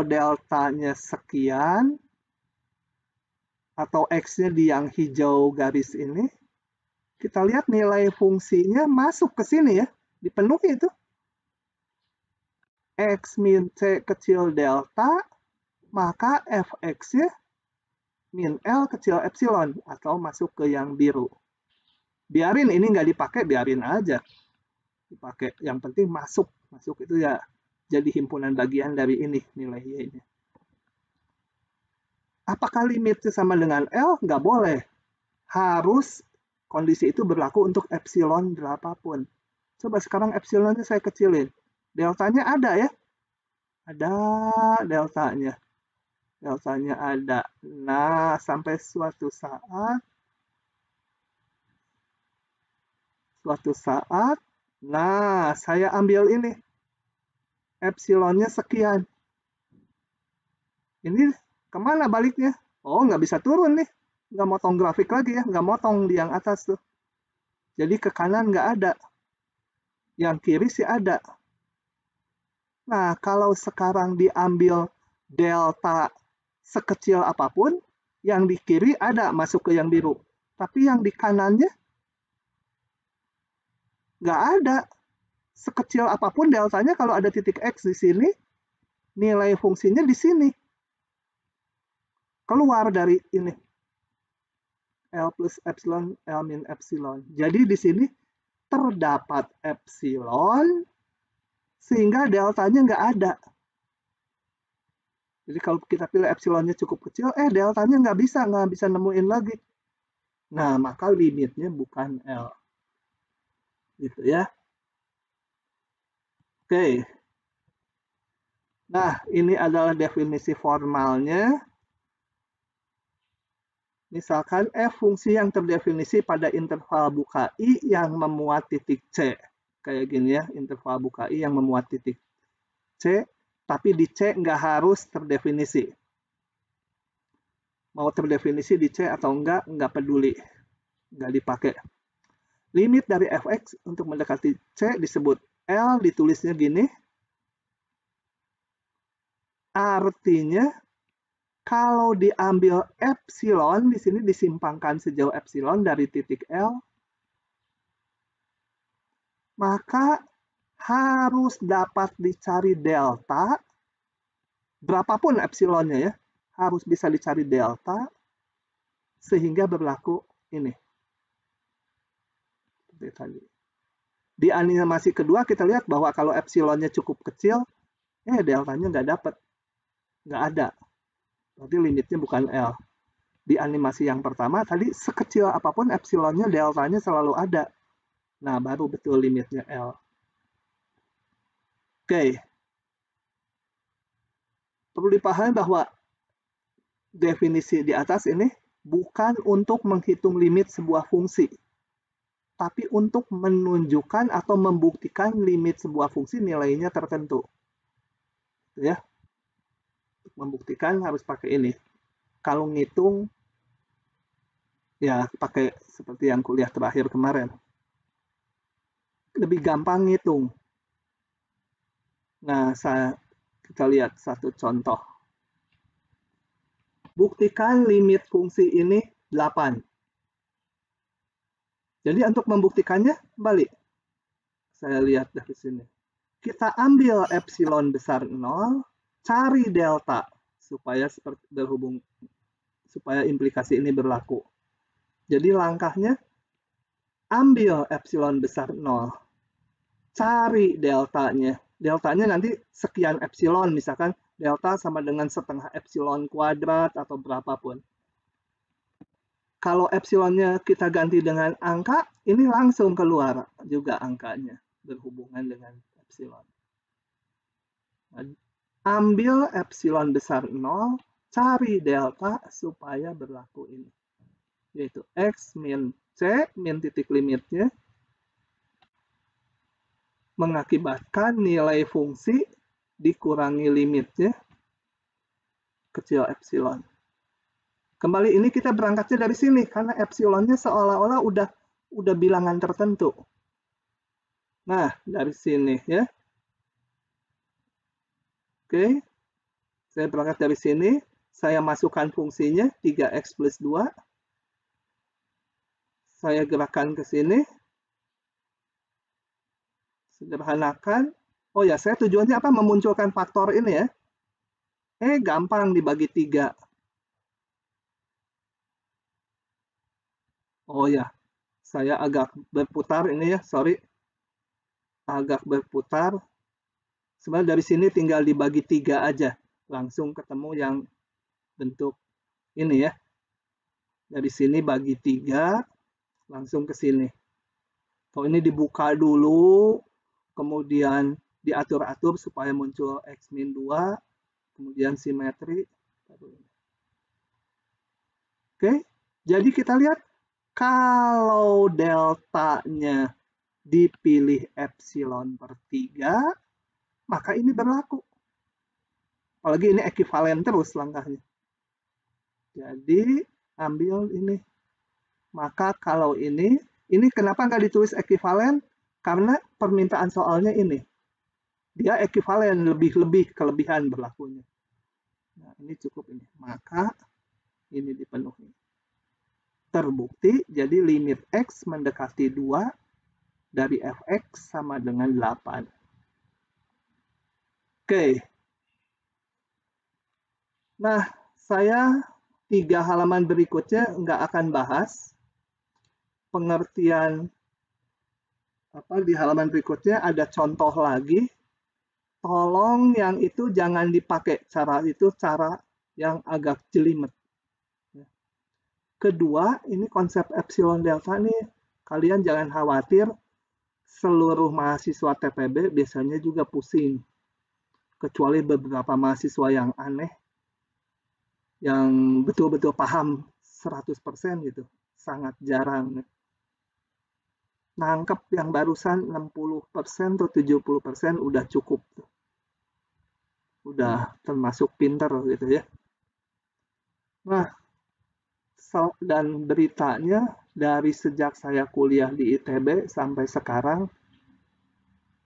deltanya sekian, atau X-nya di yang hijau garis ini, kita lihat nilai fungsinya masuk ke sini ya, dipenuhi itu. X min C kecil delta, maka fx-nya min L kecil epsilon, atau masuk ke yang biru. Biarin ini nggak dipakai, biarin aja. Dipakai, yang penting masuk. Masuk itu ya jadi himpunan bagian dari ini, nilai Y-nya. Apakah limitnya sama dengan L? Nggak boleh. Harus kondisi itu berlaku untuk epsilon berapapun. Coba sekarang epsilonnya saya kecilin. Deltanya ada ya? Ada deltanya. Deltanya ada. Nah, sampai suatu saat, nah, saya ambil ini. Epsilonnya sekian. Ini kemana baliknya? Oh, nggak bisa turun nih. Nggak motong grafik lagi ya. Nggak motong di yang atas tuh. Jadi ke kanan nggak ada. Yang kiri sih ada. Nah, kalau sekarang diambil delta sekecil apapun, yang di kiri ada masuk ke yang biru. Tapi yang di kanannya nggak ada. Sekecil apapun deltanya, kalau ada titik X di sini, nilai fungsinya di sini. Keluar dari ini. L plus epsilon, L min epsilon. Jadi di sini terdapat epsilon, sehingga deltanya nggak ada. Jadi kalau kita pilih epsilonnya cukup kecil, deltanya nggak bisa nemuin lagi. Nah, maka limitnya bukan L. Gitu ya. Oke. Nah, ini adalah definisi formalnya. Misalkan f fungsi yang terdefinisi pada interval buka I yang memuat titik C. Kayak gini ya, interval buka I yang memuat titik C, tapi di C nggak harus terdefinisi. Mau terdefinisi di C atau nggak peduli. Nggak dipakai. Limit dari fx untuk mendekati C disebut L, ditulisnya gini. Artinya, kalau diambil epsilon, di sini disimpangkan sejauh epsilon dari titik L, maka harus dapat dicari delta, berapapun epsilonnya ya, harus bisa dicari delta, sehingga berlaku ini. Seperti tadi. Di animasi kedua kita lihat bahwa kalau epsilonnya cukup kecil, deltanya nggak dapat. Nggak ada. Berarti limitnya bukan L. Di animasi yang pertama tadi sekecil apapun epsilonnya, deltanya selalu ada. Nah, baru betul limitnya L. Oke. Perlu dipahami bahwa definisi di atas ini bukan untuk menghitung limit sebuah fungsi, tapi untuk menunjukkan atau membuktikan limit sebuah fungsi nilainya tertentu. Ya. Untuk membuktikan harus pakai ini. Kalau ngitung, ya pakai seperti yang kuliah terakhir kemarin. Lebih gampang ngitung. Nah, kita lihat satu contoh. Buktikan limit fungsi ini 8. Jadi untuk membuktikannya, balik. Saya lihat dari sini. Kita ambil epsilon besar 0, cari delta supaya supaya implikasi ini berlaku. Jadi langkahnya, ambil epsilon besar 0, cari deltanya. Deltanya nanti sekian epsilon, misalkan delta sama dengan setengah epsilon kuadrat atau berapapun. Kalau epsilonnya kita ganti dengan angka, ini langsung keluar juga angkanya berhubungan dengan epsilon. Ambil epsilon besar 0, cari delta supaya berlaku ini. Yaitu X min C, min titik limitnya, mengakibatkan nilai fungsi dikurangi limitnya kecil epsilon. Kembali ini kita berangkatnya dari sini karena epsilonnya seolah-olah udah bilangan tertentu. Nah, dari sini ya. Oke. Saya berangkat dari sini, saya masukkan fungsinya 3x plus 2. Saya gerakkan ke sini. Sederhanakan. Oh ya, saya tujuannya apa? Memunculkan faktor ini ya. Gampang dibagi 3. Oh ya, saya agak berputar ini ya, sorry. Agak berputar. Sebenarnya dari sini tinggal dibagi 3 aja. Langsung ketemu yang bentuk ini ya. Dari sini bagi 3, langsung ke sini. Kalau ini dibuka dulu, kemudian diatur-atur supaya muncul X min 2, kemudian simetri. Oke, jadi kita lihat kalau deltanya dipilih epsilon per 3, maka ini berlaku. Apalagi ini ekivalen terus langkahnya. Jadi ambil ini. Maka kalau ini kenapa nggak ditulis ekivalen? Karena permintaan soalnya ini. Dia ekivalen, lebih kelebihan berlakunya. Nah, ini cukup ini. Maka ini dipenuhi. Terbukti, jadi limit X mendekati 2 dari fx sama dengan 8. Oke. Nah, saya 3 halaman berikutnya nggak akan bahas. Pengertian di halaman berikutnya ada contoh lagi. Tolong yang itu jangan dipakai. Cara yang agak jelimet. Kedua, ini konsep epsilon delta nih, kalian jangan khawatir, seluruh mahasiswa TPB biasanya juga pusing. Kecuali beberapa mahasiswa yang aneh, yang betul-betul paham 100% gitu, sangat jarang. Nangkep yang barusan 60% atau 70% udah cukup. Udah termasuk pinter gitu ya. Nah, dan beritanya dari sejak saya kuliah di ITB sampai sekarang,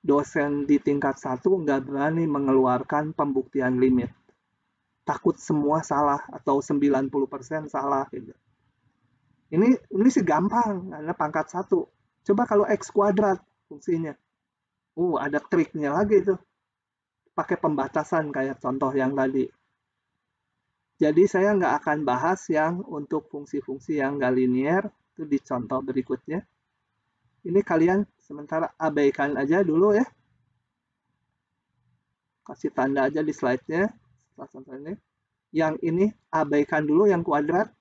dosen di tingkat 1 nggak berani mengeluarkan pembuktian limit. Takut semua salah atau 90% salah gitu. Ini sih gampang karena pangkat 1. Coba kalau X kuadrat fungsinya. Ada triknya lagi tuh. Pakai pembatasan kayak contoh yang tadi. Jadi saya nggak akan bahas yang untuk fungsi-fungsi yang nggak linier. Itu di contoh berikutnya. Ini kalian sementara abaikan aja dulu ya. Kasih tanda aja di slide-nya. Yang ini abaikan dulu yang kuadrat.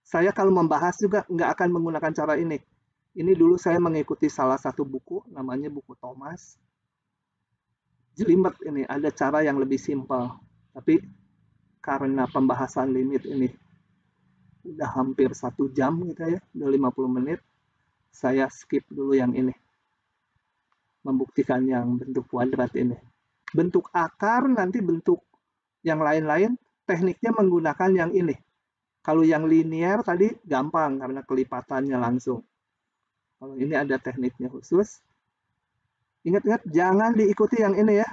Saya kalau membahas juga nggak akan menggunakan cara ini. Ini dulu saya mengikuti salah satu buku, namanya buku Thomas. Jelimet ini, ada cara yang lebih simpel. Tapi karena pembahasan limit ini udah hampir 1 jam gitu ya, udah 50 menit, saya skip dulu yang ini. Membuktikan yang bentuk kuadrat ini. Bentuk akar, nanti bentuk yang lain-lain, tekniknya menggunakan yang ini. Kalau yang linear tadi gampang karena kelipatannya langsung. Kalau ini ada tekniknya khusus. Ingat-ingat jangan diikuti yang ini ya.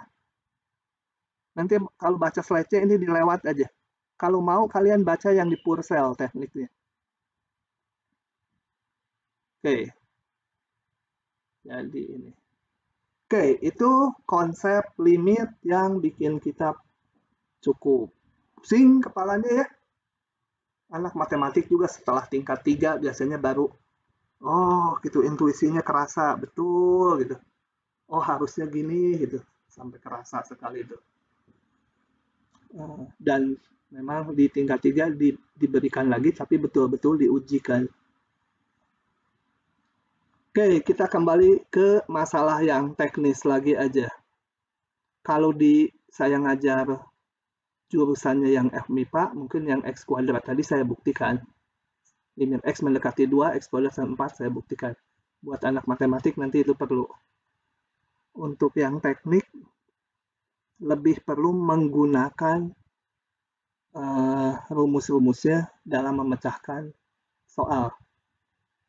Nanti kalau baca slide-nya ini dilewat aja. Kalau mau kalian baca yang di Purcell tekniknya. Oke. Jadi ini. Oke, itu konsep limit yang bikin kita cukup pusing kepalanya ya. Anak matematik juga setelah tingkat 3 biasanya baru gitu intuisinya kerasa betul gitu. Oh harusnya gini gitu, sampai kerasa sekali itu. Dan memang di tingkat 3 diberikan lagi tapi betul-betul diujikan. Oke, kita kembali ke masalah yang teknis lagi aja. Kalau saya ngajar jurusannya yang FMIPA, mungkin yang X kuadrat tadi saya buktikan. Limit X mendekati 2, X kuadrat sama 4 saya buktikan. Buat anak matematik nanti itu perlu. Untuk yang teknik, lebih perlu menggunakan rumus-rumusnya dalam memecahkan soal.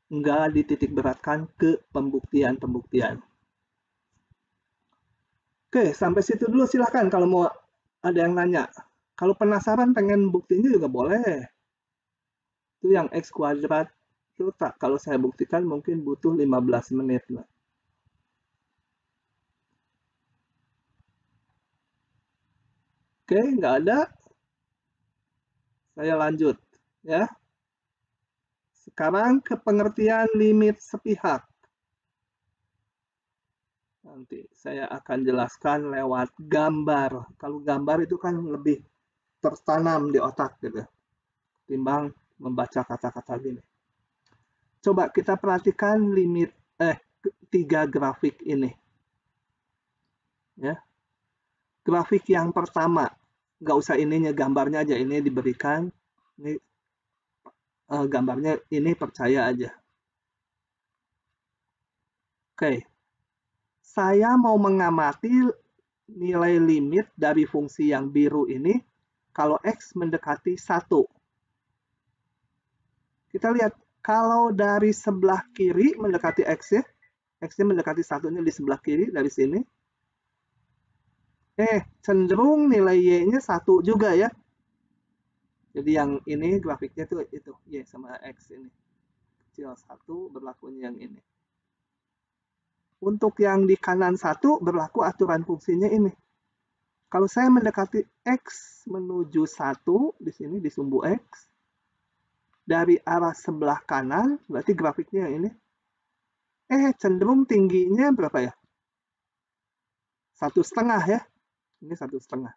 Enggak dititik beratkan ke pembuktian-pembuktian. Oke, sampai situ dulu silahkan kalau mau ada yang nanya. Kalau penasaran pengen buktinya juga boleh. Itu yang X kuadrat itu kalau saya buktikan mungkin butuh 15 menit lah. Oke, nggak ada. Saya lanjut ya. Sekarang ke pengertian limit sepihak. Nanti saya akan jelaskan lewat gambar. Kalau gambar itu kan lebih tertanam di otak gitu. Timbang membaca kata-kata gini. Coba kita perhatikan limit 3 grafik ini. Ya. Grafik yang pertama, nggak usah ininya, gambarnya aja ini diberikan. Ini gambarnya ini percaya aja. Oke. Saya mau mengamati nilai limit dari fungsi yang biru ini kalau X mendekati 1. Kita lihat, kalau dari sebelah kiri mendekati X ya, X-nya mendekati 1 di sebelah kiri dari sini. Cenderung nilai Y-nya 1 juga ya. Jadi yang ini grafiknya itu Y sama X ini. Kecil 1 berlakunya yang ini. Untuk yang di kanan 1 berlaku aturan fungsinya ini. Kalau saya mendekati X menuju 1 di sini di sumbu X, dari arah sebelah kanan, berarti grafiknya yang ini, cenderung tingginya berapa ya? 1,5 ya. Ini 1,5.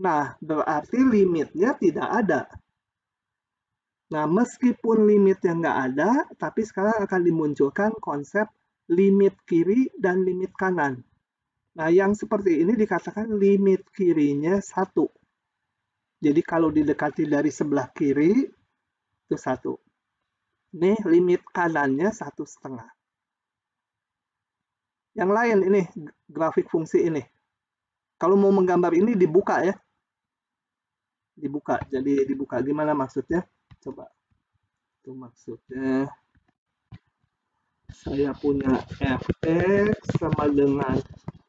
Nah, berarti limitnya tidak ada. Nah, meskipun limitnya nggak ada, tapi sekarang akan dimunculkan konsep limit kiri dan limit kanan. Nah, yang seperti ini dikatakan limit kirinya 1. Jadi kalau didekati dari sebelah kiri, itu 1. Ini limit kanannya 1,5. Yang lain ini, grafik fungsi ini. Kalau mau menggambar ini dibuka ya. Dibuka, jadi dibuka. Gimana maksudnya? Coba. Itu maksudnya. Saya punya fx sama dengan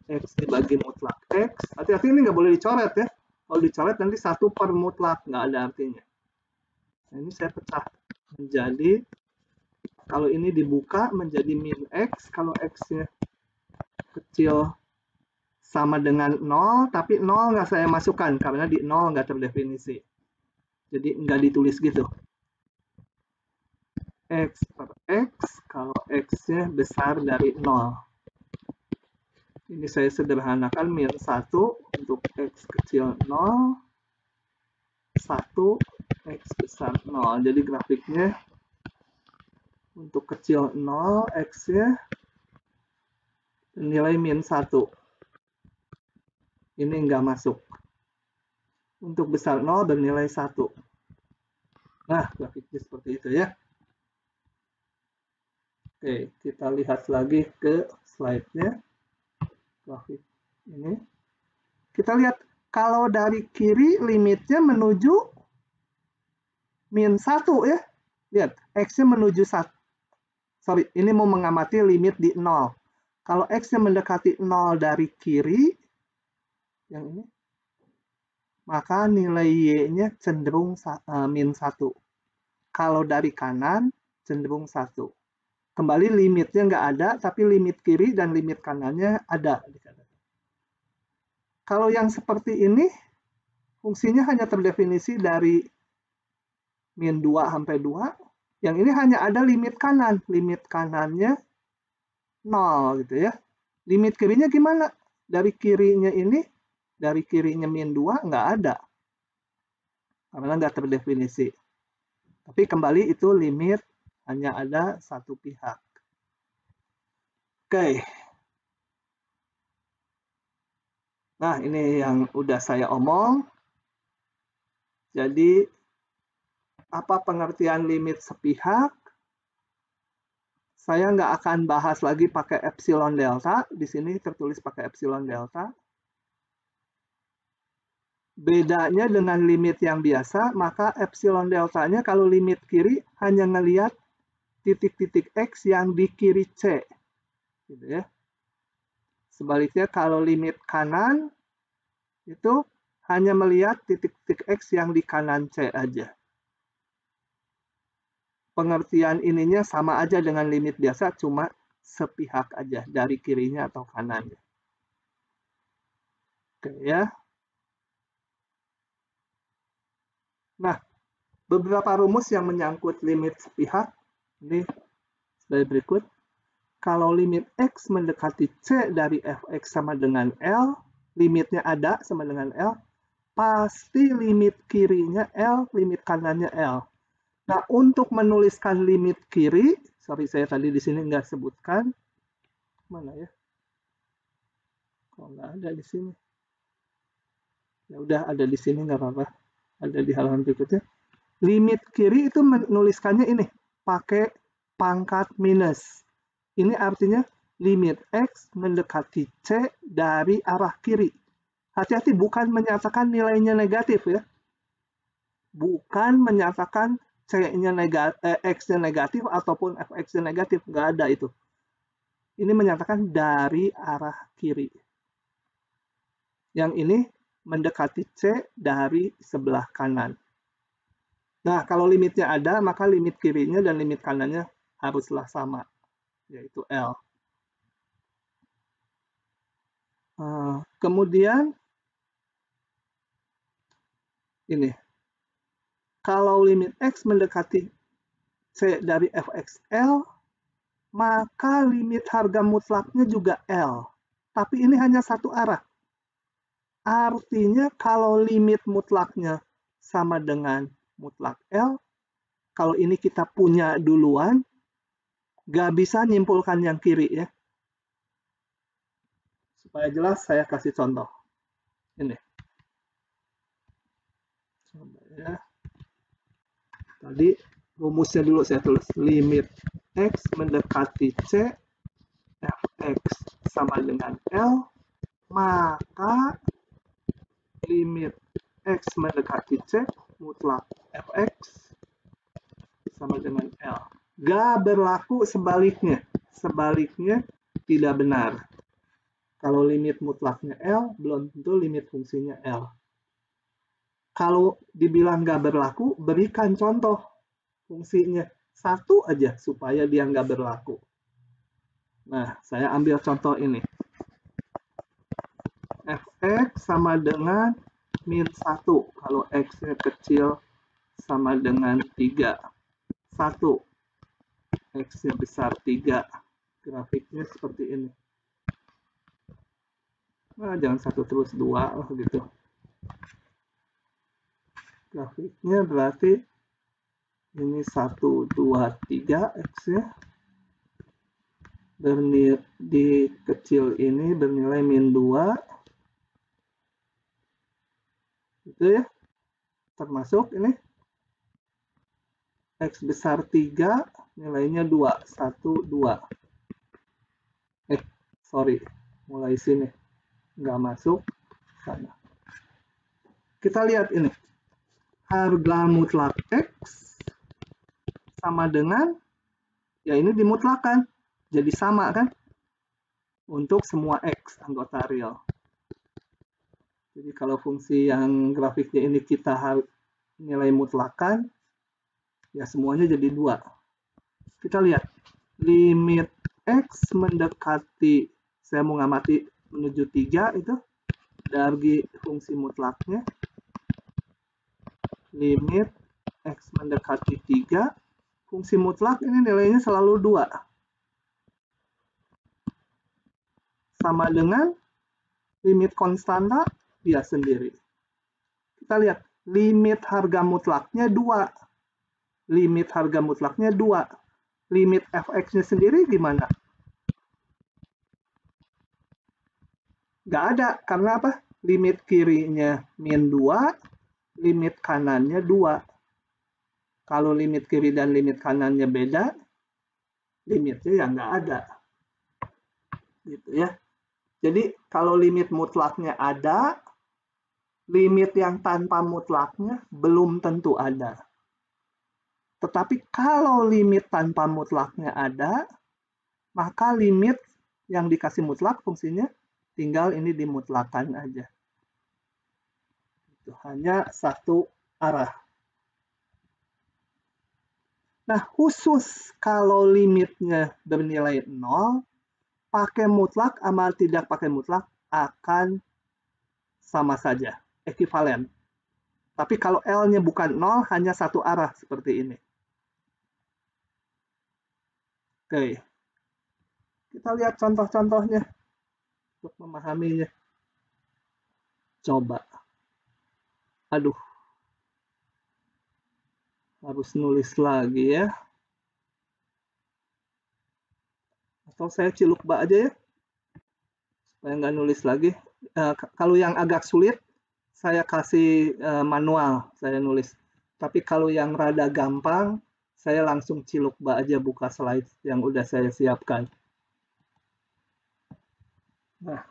X dibagi mutlak X. Hati-hati ini nggak boleh dicoret ya. Kalau dicoret nanti 1 per mutlak, nggak ada artinya. Nah, ini saya pecah menjadi, kalau ini dibuka menjadi min X, kalau X-nya kecil sama dengan 0, tapi 0 nggak saya masukkan, karena di 0 nggak terdefinisi. Jadi nggak ditulis gitu. X per X kalau X-nya besar dari 0. Ini saya sederhanakan min 1 untuk X kecil 0, 1 X besar 0. Jadi grafiknya untuk kecil 0 X-nya nilai min 1. Ini nggak masuk. Untuk besar 0 bernilai 1. Nah, grafiknya seperti itu ya. Oke, kita lihat lagi ke slide-nya. Grafik ini. Kita lihat kalau dari kiri limitnya menuju min 1 ya. Lihat, X-nya menuju 1. Sorry, ini mau mengamati limit di 0. Kalau X-nya mendekati 0 dari kiri, yang ini, maka nilai Y-nya cenderung min 1. Kalau dari kanan, cenderung 1. Kembali limitnya nggak ada, tapi limit kiri dan limit kanannya ada. Kalau yang seperti ini, fungsinya hanya terdefinisi dari min 2 sampai 2. Yang ini hanya ada limit kanan. Limit kanannya 0 gitu ya. Limit kirinya gimana? Dari kirinya ini, dari kirinya min 2 nggak ada. Karena nggak terdefinisi. Tapi kembali itu limit hanya ada satu pihak. Oke. Nah, ini yang udah saya omong. Jadi, apa pengertian limit sepihak? Saya nggak akan bahas lagi pakai epsilon delta. Di sini tertulis pakai epsilon delta. Bedanya dengan limit yang biasa, maka epsilon deltanya kalau limit kiri hanya ngelihat titik-titik X yang di kiri C. Gitu ya. Sebaliknya kalau limit kanan, itu hanya melihat titik-titik X yang di kanan C aja. Pengertian ininya sama aja dengan limit biasa, cuma sepihak aja, dari kirinya atau kanannya. Oke ya. Nah, beberapa rumus yang menyangkut limit sepihak, ini sebagai berikut. Kalau limit X mendekati C dari fx sama dengan L, limitnya ada sama dengan L, pasti limit kirinya L, limit kanannya L. Nah, untuk menuliskan limit kiri, sorry saya tadi di sini nggak sebutkan, mana ya? Kalau nggak ada di sini. Ya udah ada di sini nggak apa-apa. Ada di halaman berikutnya. Limit kiri itu menuliskannya ini, pakai pangkat minus. Ini artinya limit X mendekati C dari arah kiri. Hati-hati, bukan menyatakan nilainya negatif ya. Bukan menyatakan C-nya negatif, X-nya negatif ataupun fx-nya negatif, nggak ada itu. Ini menyatakan dari arah kiri. Yang ini mendekati C dari sebelah kanan. Nah, kalau limitnya ada, maka limit kirinya dan limit kanannya haruslah sama, yaitu L. Kemudian, ini. Kalau limit X mendekati C dari fxL, maka limit harga mutlaknya juga L. Tapi ini hanya satu arah. Artinya kalau limit mutlaknya sama dengan mutlak L, kalau ini kita punya duluan, nggak bisa nyimpulkan yang kiri ya. Supaya jelas saya kasih contoh. Ini. Coba ya. Tadi rumusnya dulu saya tulis. Limit X mendekati C, fx sama dengan L, maka limit X mendekati C, mutlak fx sama dengan L. Gak berlaku sebaliknya. Sebaliknya tidak benar. Kalau limit mutlaknya L, belum tentu limit fungsinya L. Kalau dibilang gak berlaku, berikan contoh fungsinya. Satu aja supaya dia nggak berlaku. Nah, saya ambil contoh ini. Fx sama dengan min 1 kalau x-nya kecil sama dengan 3. 1. X-nya besar 3. Grafiknya seperti ini. Nah, jangan 1 terus 2 gitu. Grafiknya berarti ini 1, 2, 3 X-nya. Di kecil ini bernilai min 2. Gitu ya. Termasuk ini. X besar 3, nilainya 2. 1, 2. Sorry. Mulai sini. Nggak masuk. Sana. Kita lihat ini. Harga mutlak X sama dengan, ya ini dimutlakan. Jadi sama kan? Untuk semua X anggota real. Jadi kalau fungsi yang grafiknya ini kita nilai mutlakan, ya semuanya jadi 2. Kita lihat. Limit X mendekati, saya mau ngamati menuju 3 itu, dari fungsi mutlaknya. Limit X mendekati 3, fungsi mutlak ini nilainya selalu 2. Sama dengan limit konstanta dia sendiri. Kita lihat, limit harga mutlaknya 2. Limit harga mutlaknya 2. Limit fx-nya sendiri gimana? Nggak ada, karena apa? Limit kirinya min 2, limit kanannya 2. Kalau limit kiri dan limit kanannya beda, limitnya ya nggak ada. Gitu ya. Jadi kalau limit mutlaknya ada, limit yang tanpa mutlaknya belum tentu ada. Tetapi kalau limit tanpa mutlaknya ada, maka limit yang dikasih mutlak fungsinya tinggal ini dimutlakan aja. Itu hanya satu arah. Nah, khusus kalau limitnya bernilai 0, pakai mutlak sama tidak pakai mutlak akan sama saja, ekuivalen. Tapi kalau L-nya bukan 0, hanya satu arah seperti ini. Oke. Kita lihat contoh-contohnya untuk memahaminya. Coba. Aduh. Harus nulis lagi ya. Atau saya ciluk bak aja ya. Supaya nggak nulis lagi. Kalau yang agak sulit, saya kasih manual, saya nulis. Tapi kalau yang rada gampang, saya langsung ciluk bak aja buka slide yang udah saya siapkan. Nah,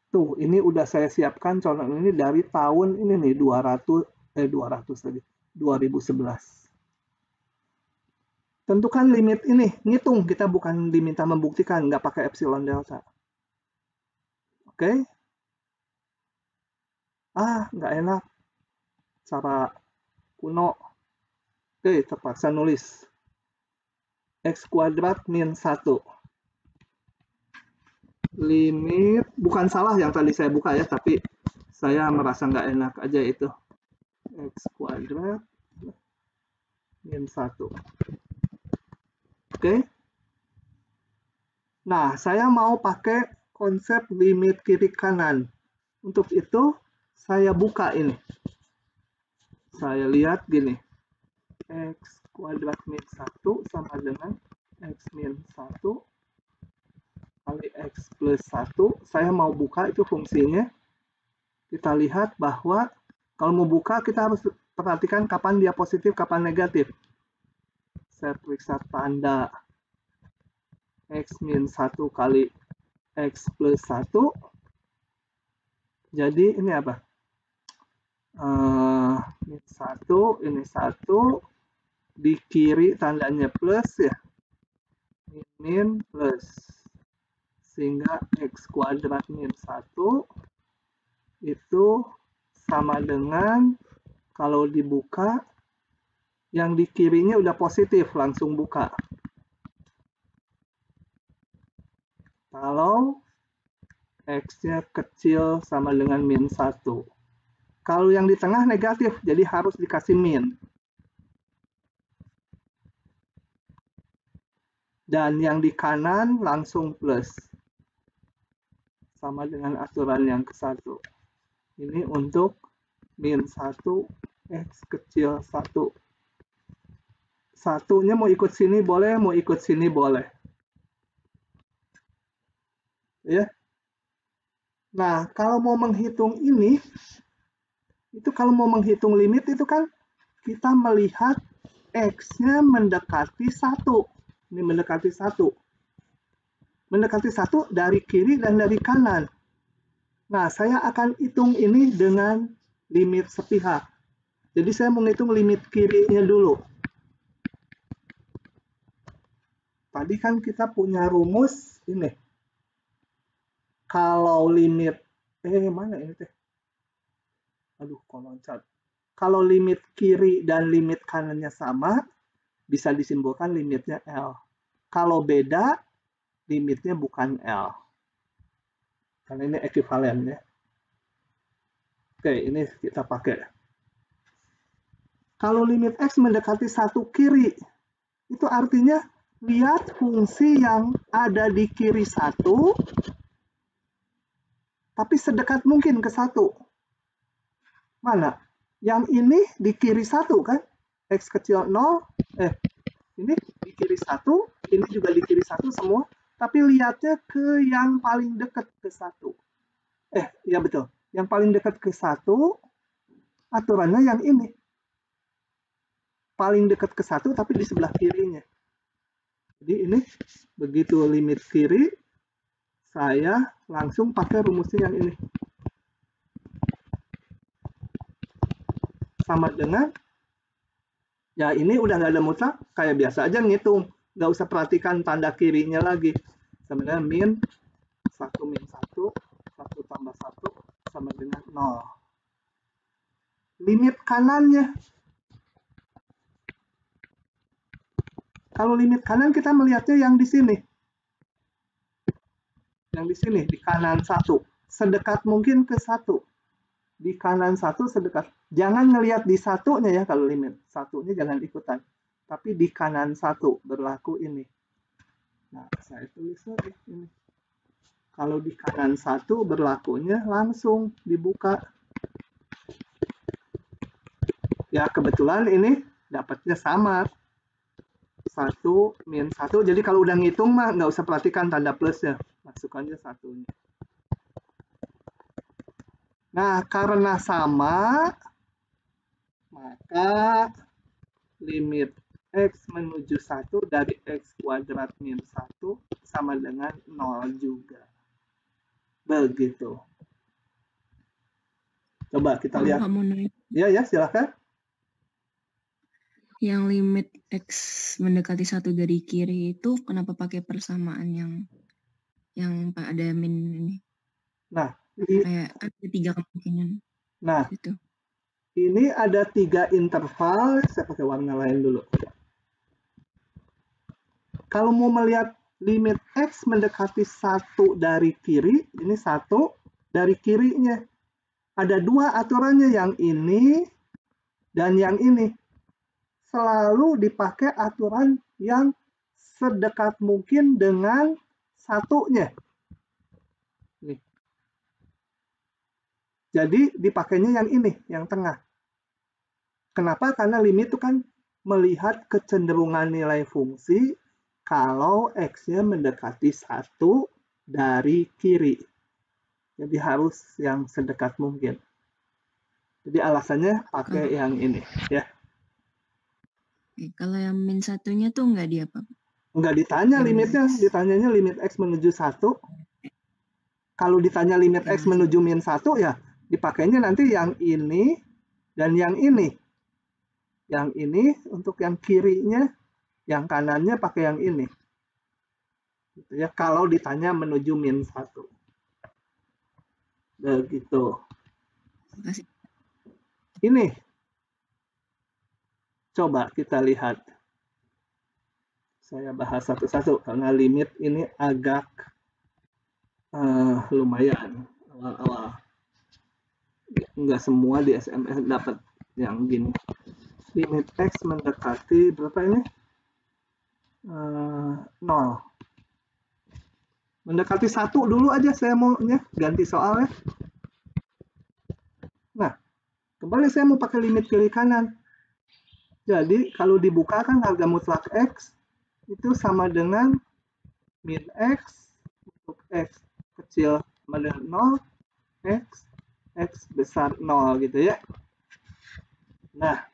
tuh ini udah saya siapkan contoh ini dari tahun ini nih 2011. Tentukan limit ini, ngitung, kita bukan diminta membuktikan, nggak pakai epsilon delta. Oke. Nggak enak. Cara kuno. Oke, terpaksa nulis. X kuadrat min 1. Limit, bukan salah yang tadi saya buka ya, tapi saya merasa nggak enak aja itu. X kuadrat min 1. Oke. Nah, saya mau pakai konsep limit kiri kanan. Untuk itu, saya buka ini. Saya lihat gini. X kuadrat min 1 sama dengan X min 1 kali X plus 1. Saya mau buka itu fungsinya. Kita lihat bahwa kalau mau buka, kita harus perhatikan kapan dia positif, kapan negatif. Saya periksa tanda X min 1 kali X plus 1. Jadi ini apa? Min 1, ini 1. Di kiri tandanya plus ya. Min plus. Sehingga X kuadrat min 1 itu sama dengan, kalau dibuka, yang di kirinya udah positif, langsung buka. Kalau X-nya kecil sama dengan min 1. Kalau yang di tengah negatif, jadi harus dikasih min. dan yang di kanan langsung plus. Sama dengan aturan yang ke-1. Ini untuk min 1 X kecil 1. Satunya mau ikut sini boleh, mau ikut sini boleh. Ya. Nah, kalau mau menghitung ini, itu kalau mau menghitung limit itu kan kita melihat X-nya mendekati 1. Ini mendekati 1. Mendekati 1 dari kiri dan dari kanan. Nah, saya akan hitung ini dengan limit sepihak. Jadi saya menghitung limit kirinya dulu. Tadi kan kita punya rumus ini. Kalau limit, mana ini teh? Aduh, kok loncat. Kalau limit kiri dan limit kanannya sama, bisa disimpulkan limitnya L. Kalau beda, limitnya bukan L. Karena ini ekuivalen ya. Oke, ini kita pakai. Kalau limit X mendekati 1 kiri, itu artinya lihat fungsi yang ada di kiri 1, tapi sedekat mungkin ke 1. Mana? Yang ini di kiri 1 kan? X kecil 0, ini di kiri 1, ini juga di kiri 1 semua, tapi lihatnya ke yang paling dekat ke 1. Ya betul. Yang paling dekat ke 1, aturannya yang ini. Paling dekat ke 1, tapi di sebelah kirinya. Jadi ini, begitu limit kiri, saya langsung pakai rumusnya yang ini. Sama dengan, ya ini udah nggak ada mutlak, kayak biasa aja ngitung. Nggak usah perhatikan tanda kirinya lagi. Sama dengan min 1 min 1, 1 tambah 1, sama dengan 0. Limit kanannya. Kalau limit kanan kita melihatnya yang di sini. Yang di sini, di kanan 1. Sedekat mungkin ke 1. Di kanan 1 sedekat. Jangan ngelihat di satunya ya kalau limit. Satunya jangan ikutan. Tapi di kanan 1 berlaku ini. Nah, saya tulis lagi ini. Kalau di kanan 1 berlakunya langsung dibuka. Ya, kebetulan ini dapatnya sama. 1 min 1. Jadi kalau udah ngitung mah nggak usah perhatikan tanda plusnya. Masukkannya satunya. Nah, karena sama, maka limit X menuju 1 dari X kuadrat min 1 sama dengan 0 juga. Begitu. Coba kita lihat. Ya, silakan. Yang limit X mendekati 1 dari kiri itu kenapa pakai persamaan yang ada min ini? Nah, kayak ada 3 kemungkinan. Nah, gitu. Ini ada 3 interval. Saya pakai warna lain dulu. Kalau mau melihat limit X mendekati 1 dari kiri, ini 1 dari kirinya. Ada 2 aturannya, yang ini dan yang ini. Selalu dipakai aturan yang sedekat mungkin dengan satunya. Nih. Jadi dipakainya yang ini, yang tengah. Kenapa? Karena limit itu kan melihat kecenderungan nilai fungsi kalau X-nya mendekati 1 dari kiri. Jadi harus yang sedekat mungkin. Jadi alasannya pakai yang ini. Ya. Kalau yang min 1-nya tuh nggak dia apa? Nggak ditanya limitnya, ditanyanya limit X menuju 1. Kalau ditanya limit X menuju min 1, ya dipakainya nanti yang ini dan yang ini. Yang ini untuk yang kirinya, yang kanannya pakai yang ini. Gitu ya, kalau ditanya menuju min 1. Begitu. Makasih. Ini. Coba kita lihat. Saya bahas satu-satu karena limit ini agak lumayan awal-awal. Enggak semua di SMS dapat yang gini. Limit X mendekati berapa ini? 0. Mendekati 1 dulu aja saya maunya, ganti soalnya. Nah, kembali saya mau pakai limit kiri kanan. Jadi kalau dibuka kan harga mutlak X itu sama dengan min X untuk X kecil sama dengan 0, X besar 0 gitu ya. Nah,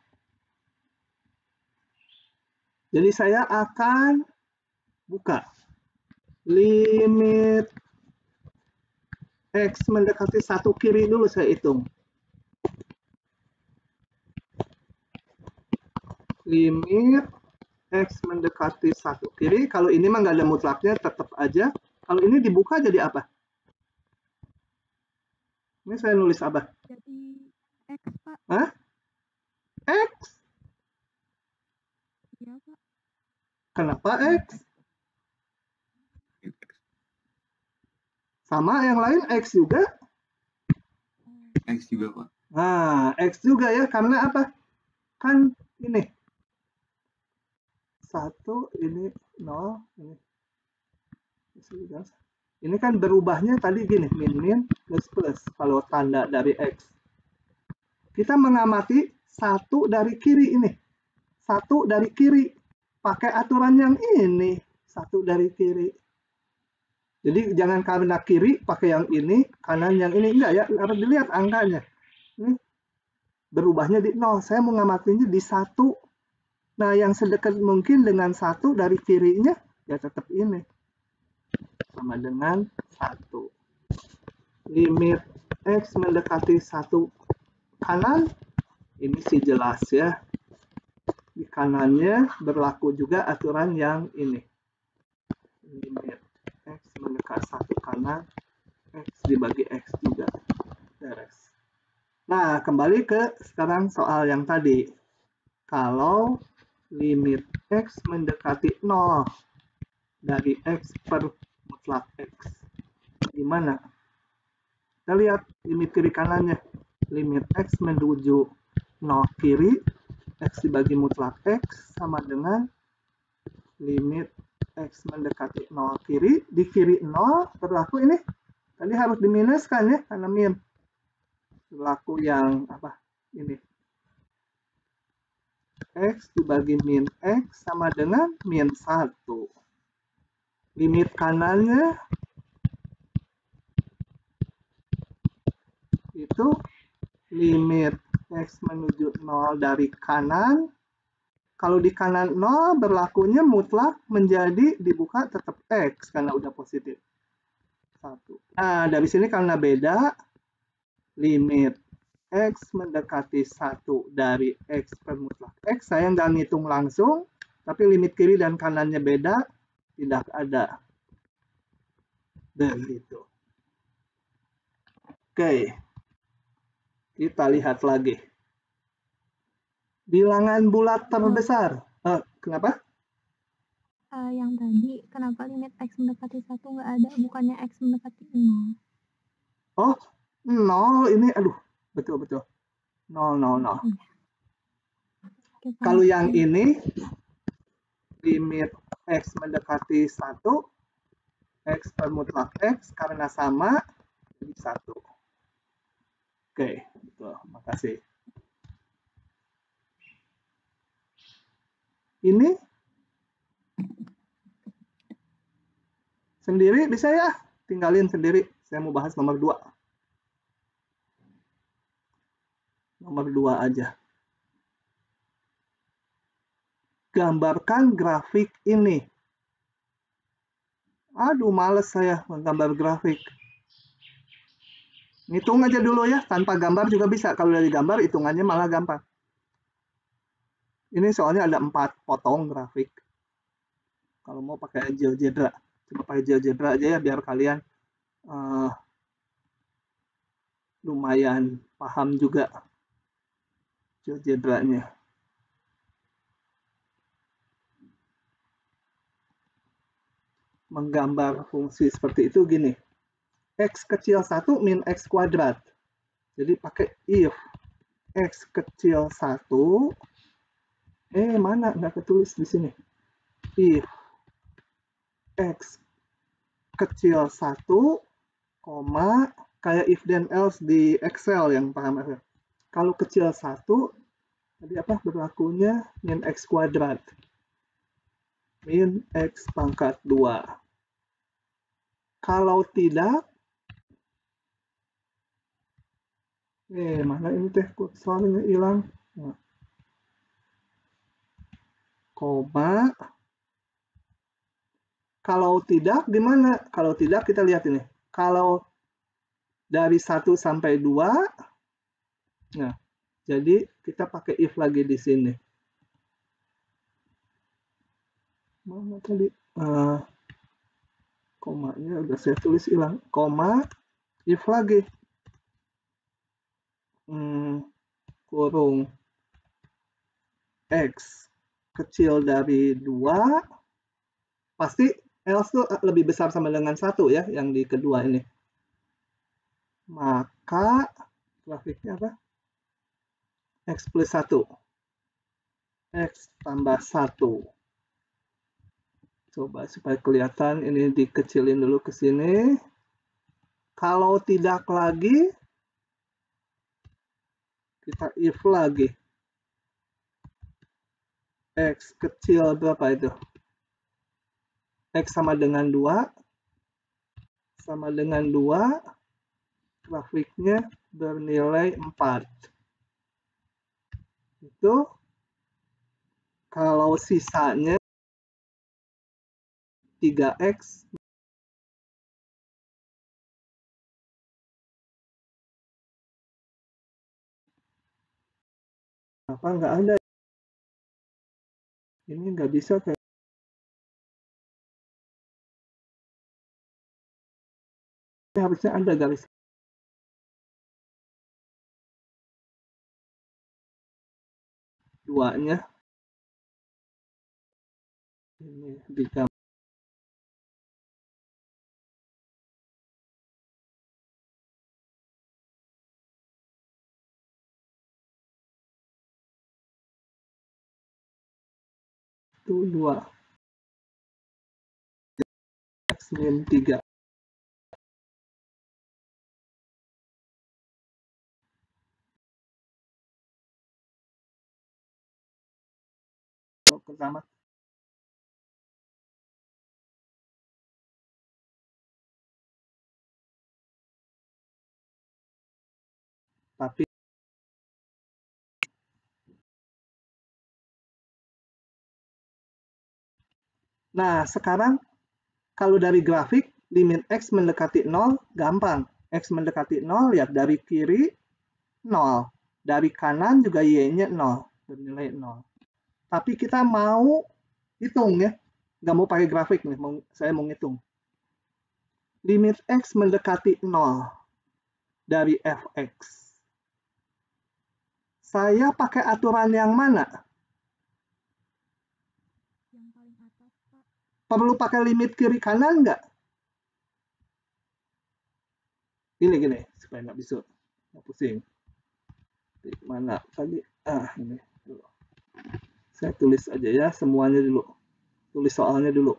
jadi saya akan buka limit X mendekati 1 kiri dulu saya hitung. Limit X mendekati 1 kiri. Kalau ini mah nggak ada mutlaknya, tetap aja. Kalau ini dibuka jadi apa? Ini saya nulis apa? Jadi X, Pak. Hah? X? Iya, Pak. Kenapa X? Sama yang lain X juga? X juga, Pak. Nah, X juga ya, karena apa? Kan ini 1, ini 0, ini kan berubahnya tadi gini, min plus kalau tanda dari X. Kita mengamati 1 dari kiri ini. 1 dari kiri. Pakai aturan yang ini. 1 dari kiri. Jadi jangan karena kiri pakai yang ini, kanan yang ini. Enggak ya, harus dilihat angkanya. Ini berubahnya di 0. Saya mengamatinya di 1. Nah, yang sedekat mungkin dengan 1 dari kirinya, ya tetap ini. Sama dengan 1. Limit X mendekati 1 kanan, ini sih jelas ya. Di kanannya berlaku juga aturan yang ini. Limit X mendekati 1 kanan, X dibagi X juga. Beres. Nah, kembali ke sekarang soal yang tadi. Kalau limit X mendekati 0 dari X per mutlak X. Gimana? Kita lihat limit kiri kanannya. Limit X menuju 0 kiri, X dibagi mutlak X sama dengan limit X mendekati 0 kiri. Di kiri 0 berlaku ini. Tadi harus diminuskan ya, karena min. Berlaku yang apa? Ini. X dibagi min X sama dengan min 1. Limit kanannya itu limit X menuju 0 dari kanan. Kalau di kanan 0 berlakunya mutlak menjadi dibuka tetap X karena udah positif. 1. Nah, dari sini karena beda, limit X mendekati 1 dari X per mutlak X, saya nggak ngitung langsung, tapi limit kiri dan kanannya beda, tidak ada. Begitu. Oke. Kita lihat lagi. Bilangan bulat terbesar. Kenapa? Yang tadi, kenapa limit X mendekati 1 nggak ada, bukannya X mendekati 0? Oh, 0 ini, aduh, betul-betul. 0, 0, 0. Oke, Pak. Kalau yang ini, limit X mendekati 1, X per mutlak X, karena sama, jadi 1. Oke, betul. Makasih. Ini sendiri bisa ya? Tinggalin sendiri. Saya mau bahas nomor 2. Nomor 2 aja. Gambarkan grafik ini. Aduh, males saya menggambar grafik. Ngitung aja dulu ya, tanpa gambar juga bisa. Kalau dari gambar, hitungannya malah gampang. Ini soalnya ada 4 potong grafik. Kalau mau pakai GeoGebra, coba pakai GeoGebra aja ya, biar kalian lumayan paham juga GeoGebra-nya. Menggambar fungsi seperti itu gini. X kecil 1 min X kuadrat. Jadi pakai if X kecil 1. Mana? Nggak ketulis di sini. If X kecil 1, koma, kayak if then else di Excel yang paham ya. Kalau kecil 1, tadi apa berlakunya min X kuadrat. Min X pangkat 2. Kalau tidak, mana ini teh kursornya hilang. Nah. Koma. Kalau tidak, gimana? Kalau tidak, kita lihat ini. Kalau dari 1 sampai 2, nah, jadi kita pakai if lagi di sini. Mana tadi? Komanya udah saya tulis hilang. Koma, if lagi. Kurung X kecil dari 2, pasti else tuh lebih besar sama dengan 1 ya, yang di kedua ini. Maka grafiknya apa? X plus 1. X tambah 1. Coba supaya kelihatan, ini dikecilin dulu ke sini. Kalau tidak lagi, kita if lagi. X kecil berapa itu? X sama dengan 2, sama dengan 2, grafiknya bernilai 4. Itu kalau sisanya 3X apa nggak ada? Ini nggak bisa kayak harusnya ada garis. Duanya ini di gambar. Itu 2. X min 3. Pertama. Tapi nah, sekarang kalau dari grafik limit X mendekati 0 gampang. X mendekati 0 lihat dari kiri 0. Dari kanan juga Y-nya 0, bernilai 0. Tapi kita mau hitung ya. Nggak mau pakai grafik nih, saya mau ngitung. Limit X mendekati 0 dari Fx. Saya pakai aturan yang mana? Yang paling atas, Pak. Perlu pakai limit kiri kanan nggak? Gini, supaya nggak bisa. Nggak pusing. Di mana tadi? Ini dulu. Saya tulis aja ya, semuanya dulu. Tulis soalnya dulu.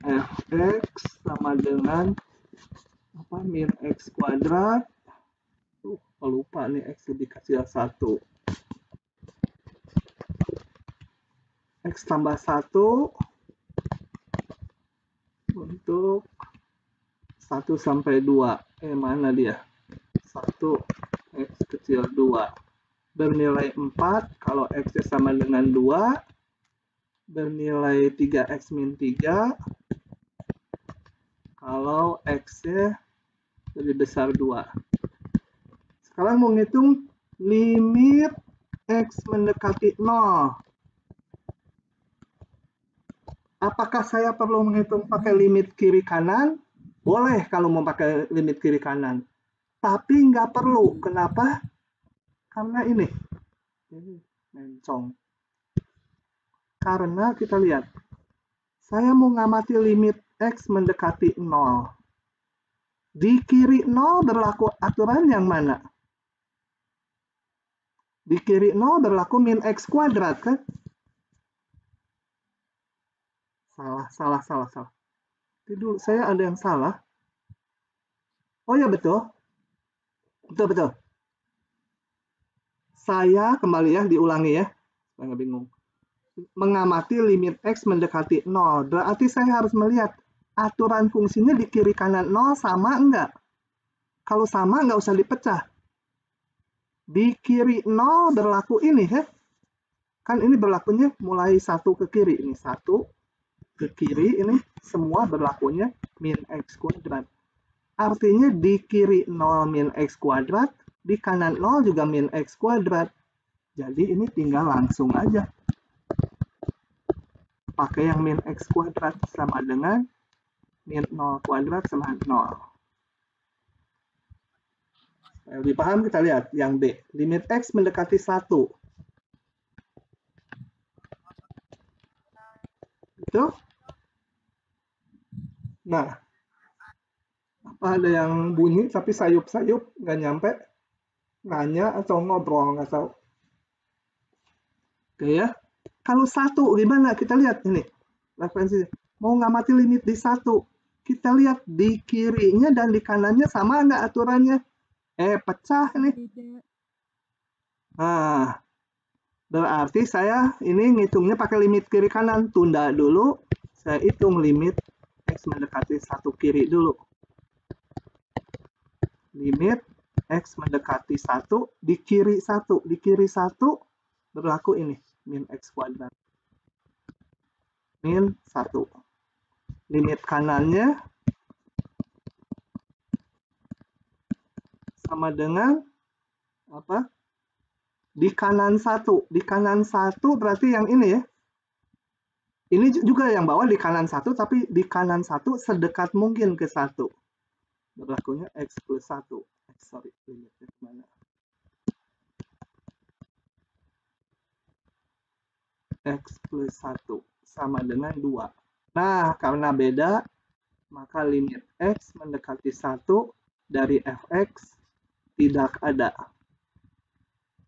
Fx sama dengan apa? Min X kuadrat. Lupa nih, X lebih kecil 1. X tambah 1 untuk 1 sampai 2. Mana dia? 1 X kecil 2. Bernilai 4, kalau X sama dengan 2. Bernilai 3X min 3. Kalau X-nya lebih besar 2. Sekarang mau ngitung limit X mendekati 0. Apakah saya perlu menghitung pakai limit kiri kanan? Boleh kalau mau pakai limit kiri kanan. Tapi nggak perlu. Kenapa? Karena ini mencong. Karena kita lihat. Saya mau ngamati limit X mendekati 0. Di kiri 0 berlaku aturan yang mana? Di kiri 0 berlaku min X kuadrat kan? Salah. Itu dulu, saya ada yang salah. Oh ya, betul. Saya kembali ya, diulangi ya, supaya nggak bingung. Mengamati limit X mendekati 0. Berarti saya harus melihat aturan fungsinya di kiri kanan 0 sama enggak. Kalau sama, nggak usah dipecah. Di kiri 0 berlaku ini ya. Kan ini berlakunya mulai 1 ke kiri. Ini 1 ke kiri, ini semua berlakunya min X kuadrat. Artinya di kiri 0 min X kuadrat, di kanan 0 juga min X kuadrat. Jadi ini tinggal langsung aja. Pakai yang min X kuadrat sama dengan min 0 kuadrat sama 0. Lebih paham, kita lihat yang B. Limit X mendekati 1. Itu. Nah, apa ada yang bunyi tapi sayup-sayup, nggak nyampe? Nanya atau ngobrol, nggak tahu. Oke ya. Kalau 1 gimana? Kita lihat ini. Referensinya. Mau ngamati limit di 1. Kita lihat di kirinya dan di kanannya sama nggak aturannya? Pecah nih. Nah, berarti saya ini ngitungnya pakai limit kiri kanan. Tunda dulu, saya hitung limit X mendekati 1 kiri dulu. Limit X mendekati 1 di kiri 1. Di kiri 1 berlaku ini, min X kuadrat. Min 1. Limit kanannya sama dengan apa? Di kanan 1. Di kanan 1 berarti yang ini ya. Ini juga yang bawah di kanan 1, tapi di kanan 1 sedekat mungkin ke 1. Berlakunya X plus 1. Sorry, limitnya kemana? X plus 1 sama dengan 2. Nah, karena beda, maka limit X mendekati 1 dari fx tidak ada.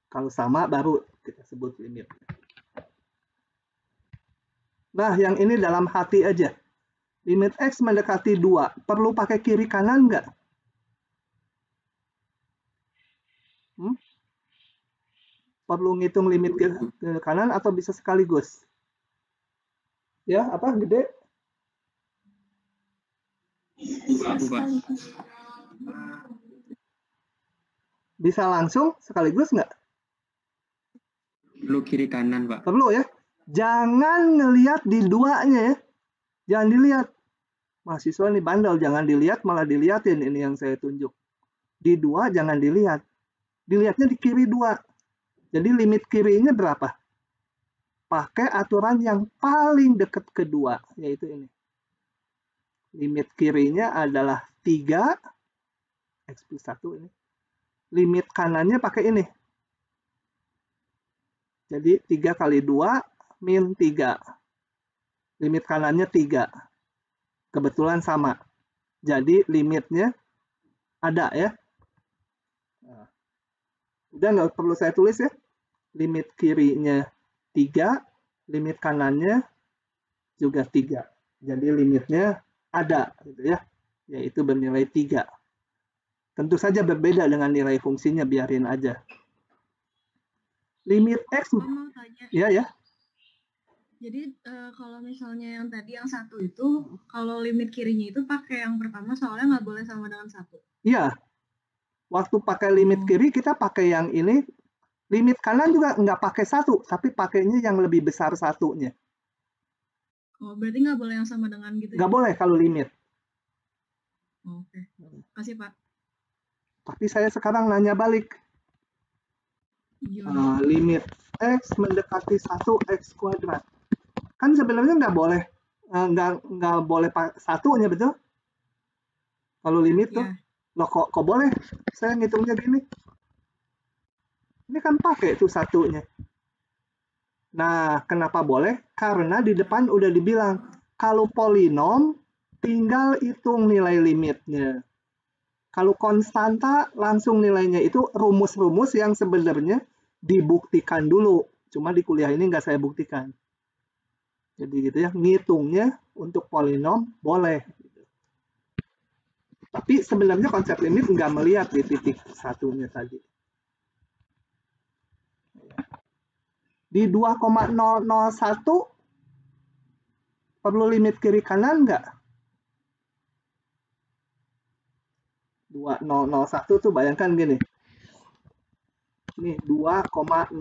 Kalau sama baru kita sebut limit. Nah, yang ini dalam hati aja. Limit X mendekati 2. Perlu pakai kiri kanan nggak? Perlu ngitung limit ke kanan atau bisa sekaligus? Ya, apa gede? Bisa langsung sekaligus nggak? Perlu kiri kanan, Pak. Perlu ya. Jangan ngelihat di duanya ya. Jangan dilihat. Mahasiswa nih bandel, jangan dilihat, malah dilihatin ini yang saya tunjuk. Di 2 jangan dilihat. Dilihatnya di kiri 2. Jadi limit kirinya berapa? Pakai aturan yang paling dekat ke 2, yaitu ini. Limit kirinya adalah 3. X plus 1 ini. Limit kanannya pakai ini. Jadi 3 kali 2 min 3. Limit kanannya 3. Kebetulan sama. Jadi limitnya ada ya. Nah, udah nggak perlu saya tulis ya. Limit kirinya 3. Limit kanannya juga 3. Jadi limitnya ada gitu ya. Yaitu bernilai 3. Tentu saja berbeda dengan nilai fungsinya, biarin aja. Limit X. Mau tanya. Ya. Jadi kalau misalnya yang tadi yang 1 itu, kalau limit kirinya itu pakai yang pertama soalnya nggak boleh sama dengan 1. Iya. Waktu pakai limit kiri kita pakai yang ini. Limit kanan juga nggak pakai 1, tapi pakainya yang lebih besar 1-nya. Oh, berarti nggak boleh yang sama dengan gitu? Nggak boleh kalau limit. Oke. Kasih, Pak. Tapi saya sekarang nanya balik. Limit X mendekati 1 X kuadrat. Kan sebenarnya nggak boleh. Nggak boleh 1-nya, betul? Kalau limit tuh. Loh, kok boleh? Saya ngitungnya gini. Ini kan pakai tuh 1-nya. Nah, kenapa boleh? Karena di depan udah dibilang, kalau polinom, tinggal hitung nilai limitnya. Kalau konstanta, langsung nilainya itu rumus-rumus yang sebenarnya dibuktikan dulu. Cuma di kuliah ini nggak saya buktikan. Jadi gitu ya, ngitungnya untuk polinom boleh. Tapi sebenarnya konsep limit nggak melihat di titik satunya tadi. Di 2,001 perlu limit kiri kanan nggak? 2001 tuh bayangkan gini. Ini 2,0001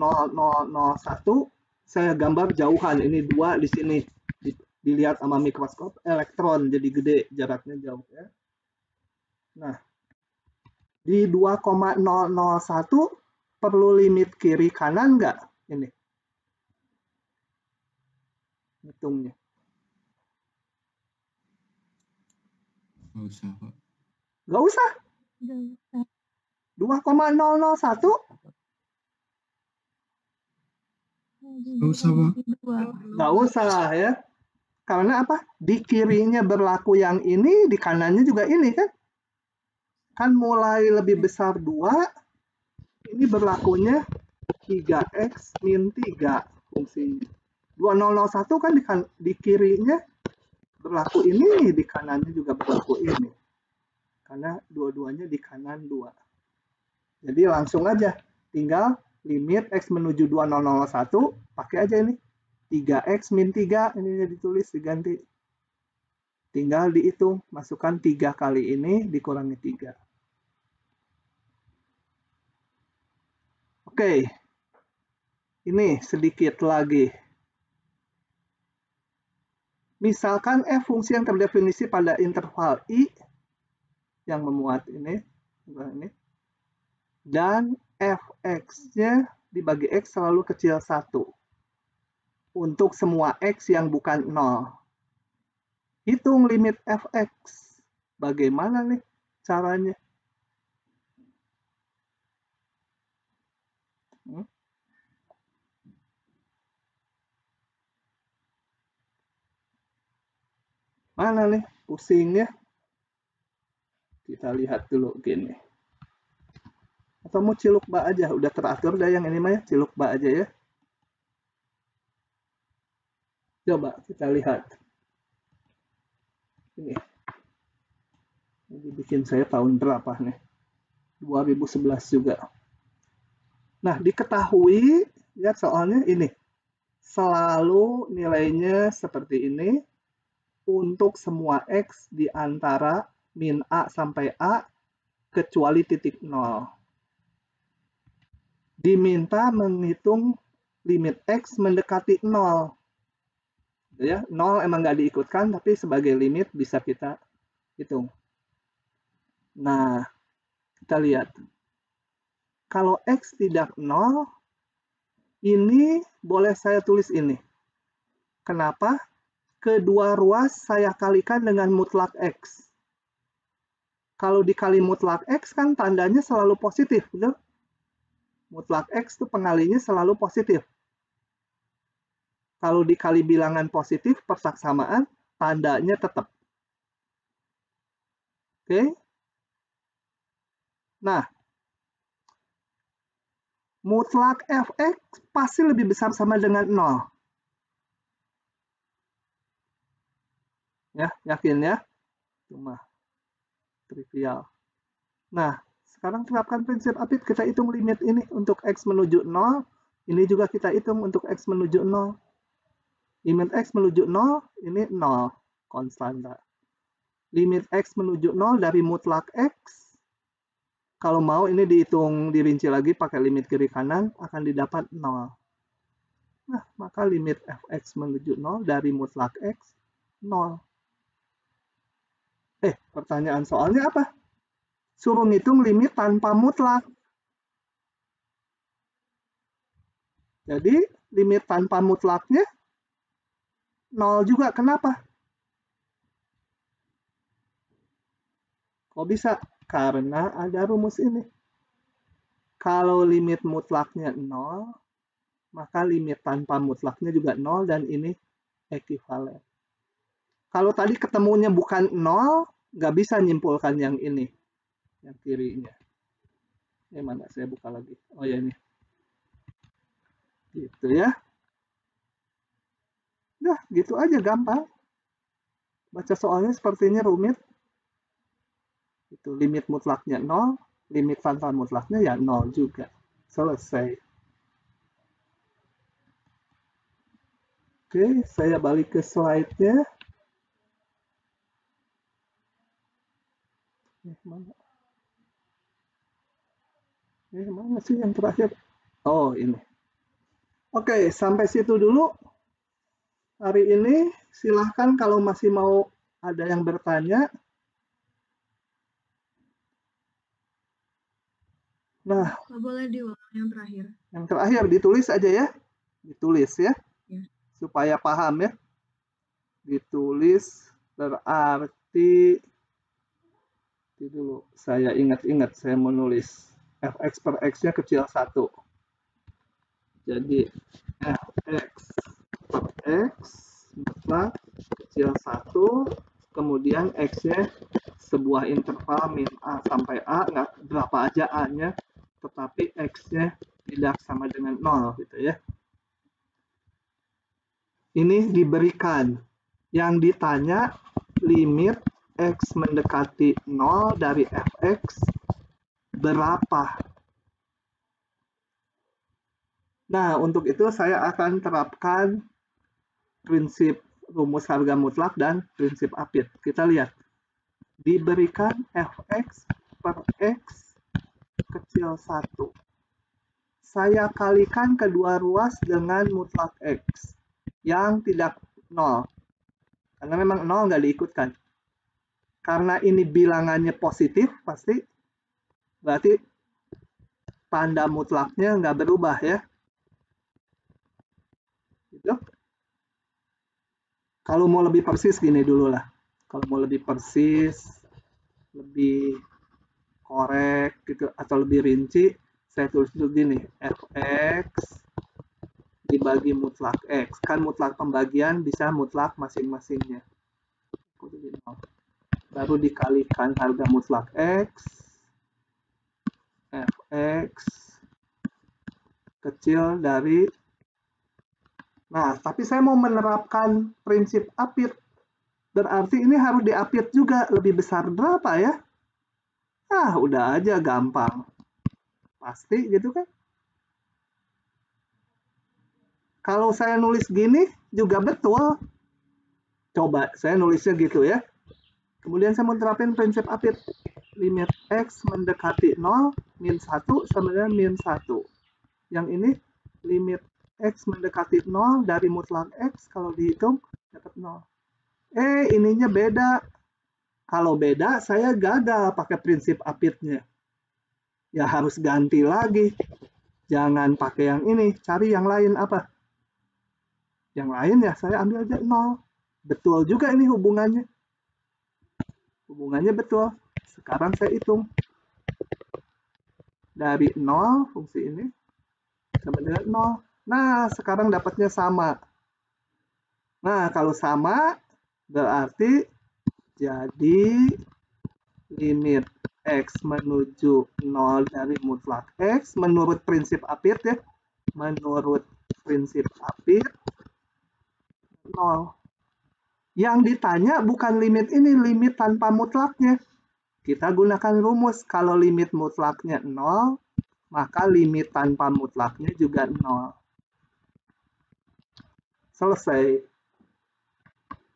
saya gambar jauhan. Ini 2 di sini. Dilihat sama mikroskop elektron jadi gede, jaraknya jauh ya. Nah, di 2,001 perlu limit kiri kanan nggak? Ini. Hitungnya. Nggak usah, Pak. Nggak usah. 2,001 Nggak usah, Pak. nggak usah ya. Karena apa? Di kirinya berlaku yang ini, di kanannya juga ini kan. Kan mulai lebih besar 2, ini berlakunya 3x min 3 fungsinya. 2001 kan di kirinya berlaku ini, di kanannya juga berlaku ini. Karena dua-duanya di kanan 2. Jadi langsung aja, tinggal limit x menuju 2001, pakai aja ini. 3x min 3, ini ditulis, diganti. Tinggal dihitung, masukkan 3 kali ini, dikurangi 3. Oke, ini sedikit lagi. Misalkan f fungsi yang terdefinisi pada interval i, yang memuat ini, dan fx-nya dibagi x selalu kecil 1. Untuk semua x yang bukan 0. Hitung limit fx. Bagaimana nih caranya? Mana nih pusingnya? Kita lihat dulu gini. Atau mau ciluk bak aja, udah teratur dah yang ini mah ya, ciluk bak aja ya. Coba kita lihat. Ini bikin saya tahun berapa nih? 2011 juga. Nah, diketahui, lihat soalnya ini. Selalu nilainya seperti ini untuk semua x di antara min A sampai A kecuali titik 0. Diminta menghitung limit x mendekati 0. Ya, 0 emang nggak diikutkan, tapi sebagai limit bisa kita hitung. Nah, kita lihat. Kalau x tidak 0, ini boleh saya tulis ini. Kenapa? Kedua ruas saya kalikan dengan mutlak x. Kalau dikali mutlak x kan tandanya selalu positif, betul? Mutlak x itu pengalinya selalu positif. Kalau dikali bilangan positif, persaksamaan, tandanya tetap. Oke? Nah, mutlak fx pasti lebih besar sama dengan 0. Ya, yakin ya? Cuma trivial. Nah, sekarang terapkan prinsip Apit, kita hitung limit ini untuk x menuju 0. Ini juga kita hitung untuk x menuju 0. Limit x menuju 0, ini 0, konstanta. Limit x menuju 0 dari mutlak x, kalau mau ini dihitung dirinci lagi pakai limit kiri kanan, akan didapat 0. Nah, maka limit fx menuju 0 dari mutlak x, 0. Pertanyaan soalnya apa? Suruh ngitung limit tanpa mutlak. Jadi, limit tanpa mutlaknya 0 juga. Kenapa? Kok bisa? Karena ada rumus ini. Kalau limit mutlaknya 0, maka limit tanpa mutlaknya juga 0 dan ini ekivalen. Kalau tadi ketemunya bukan 0, nggak bisa nyimpulkan yang ini, yang kirinya. Ini mana? Saya buka lagi. Oh ya ini. Gitu ya. Nah, gitu aja gampang. Baca soalnya sepertinya rumit. Itu limit mutlaknya 0, limit tanpa mutlaknya ya 0 juga. Selesai. Oke, saya balik ke slide-nya. Mana sih yang terakhir? Oh, ini. Oke, sampai situ dulu. Hari ini silahkan kalau masih mau ada yang bertanya. Nah, Nggak boleh diulang yang terakhir. yang terakhir ditulis aja ya. Ditulis ya. Ya. Supaya paham ya. Ditulis berarti dulu saya ingat-ingat saya menulis fx per x-nya kecil 1. Jadi fx per x mutlak kecil 1, kemudian x-nya sebuah interval min a sampai a, nggak berapa aja a-nya, tetapi x-nya tidak sama dengan 0 gitu ya. Ini diberikan. Yang ditanya limit x mendekati 0 dari fx berapa? Nah, untuk itu saya akan terapkan prinsip rumus harga mutlak dan prinsip apit. Kita lihat. Diberikan fx per x kecil 1. Saya kalikan kedua ruas dengan mutlak x yang tidak 0. Karena memang 0 nggak diikutkan. Karena ini bilangannya positif, pasti berarti tanda mutlaknya nggak berubah ya. Gitu. Kalau mau lebih persis gini dulu lah. Kalau mau lebih persis, lebih korek gitu atau lebih rinci, saya tulis dulu gini, fx dibagi mutlak x. Kan mutlak pembagian bisa mutlak masing-masingnya. Baru dikalikan harga mutlak x, fx kecil dari. Nah, tapi saya mau menerapkan prinsip apit. Berarti ini harus diapit juga. Lebih besar berapa ya? Ah, udah aja gampang. Pasti gitu kan? Kalau saya nulis gini juga betul. Coba saya nulisnya gitu ya. Kemudian saya mau terapin prinsip apit. Limit x mendekati 0, min 1 sama dengan min 1. Yang ini limit x mendekati 0 dari mutlak x, kalau dihitung dapat 0. Ininya beda. Kalau beda, saya gagal pakai prinsip apitnya. Ya harus ganti lagi. Jangan pakai yang ini, cari yang lain apa? Yang lain ya saya ambil aja 0. Betul juga ini hubungannya. Hubungannya betul. Sekarang saya hitung. Dari 0 fungsi ini sama dengan 0. Nah, sekarang dapatnya sama. Nah, kalau sama berarti jadi limit x menuju 0 dari mutlak x menurut prinsip apit ya. Menurut prinsip apit 0. Yang ditanya bukan limit ini, limit tanpa mutlaknya. Kita gunakan rumus. Kalau limit mutlaknya 0, maka limit tanpa mutlaknya juga 0. Selesai.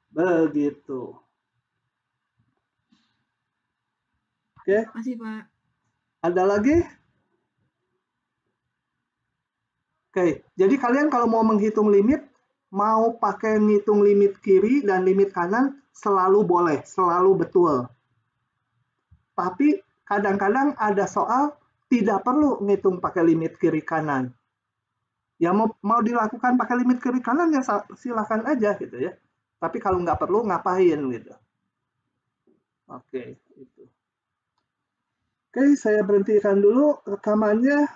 Begitu. Oke. Makasih, Pak. Ada lagi? Oke, jadi kalian kalau mau menghitung limit, mau pakai ngitung limit kiri dan limit kanan, selalu boleh, selalu betul. Tapi kadang-kadang ada soal tidak perlu ngitung pakai limit kiri kanan. Ya mau dilakukan pakai limit kiri kanan ya silakan aja gitu ya. Tapi kalau nggak perlu ngapain gitu. Oke, itu. Oke, saya berhentikan dulu rekamannya.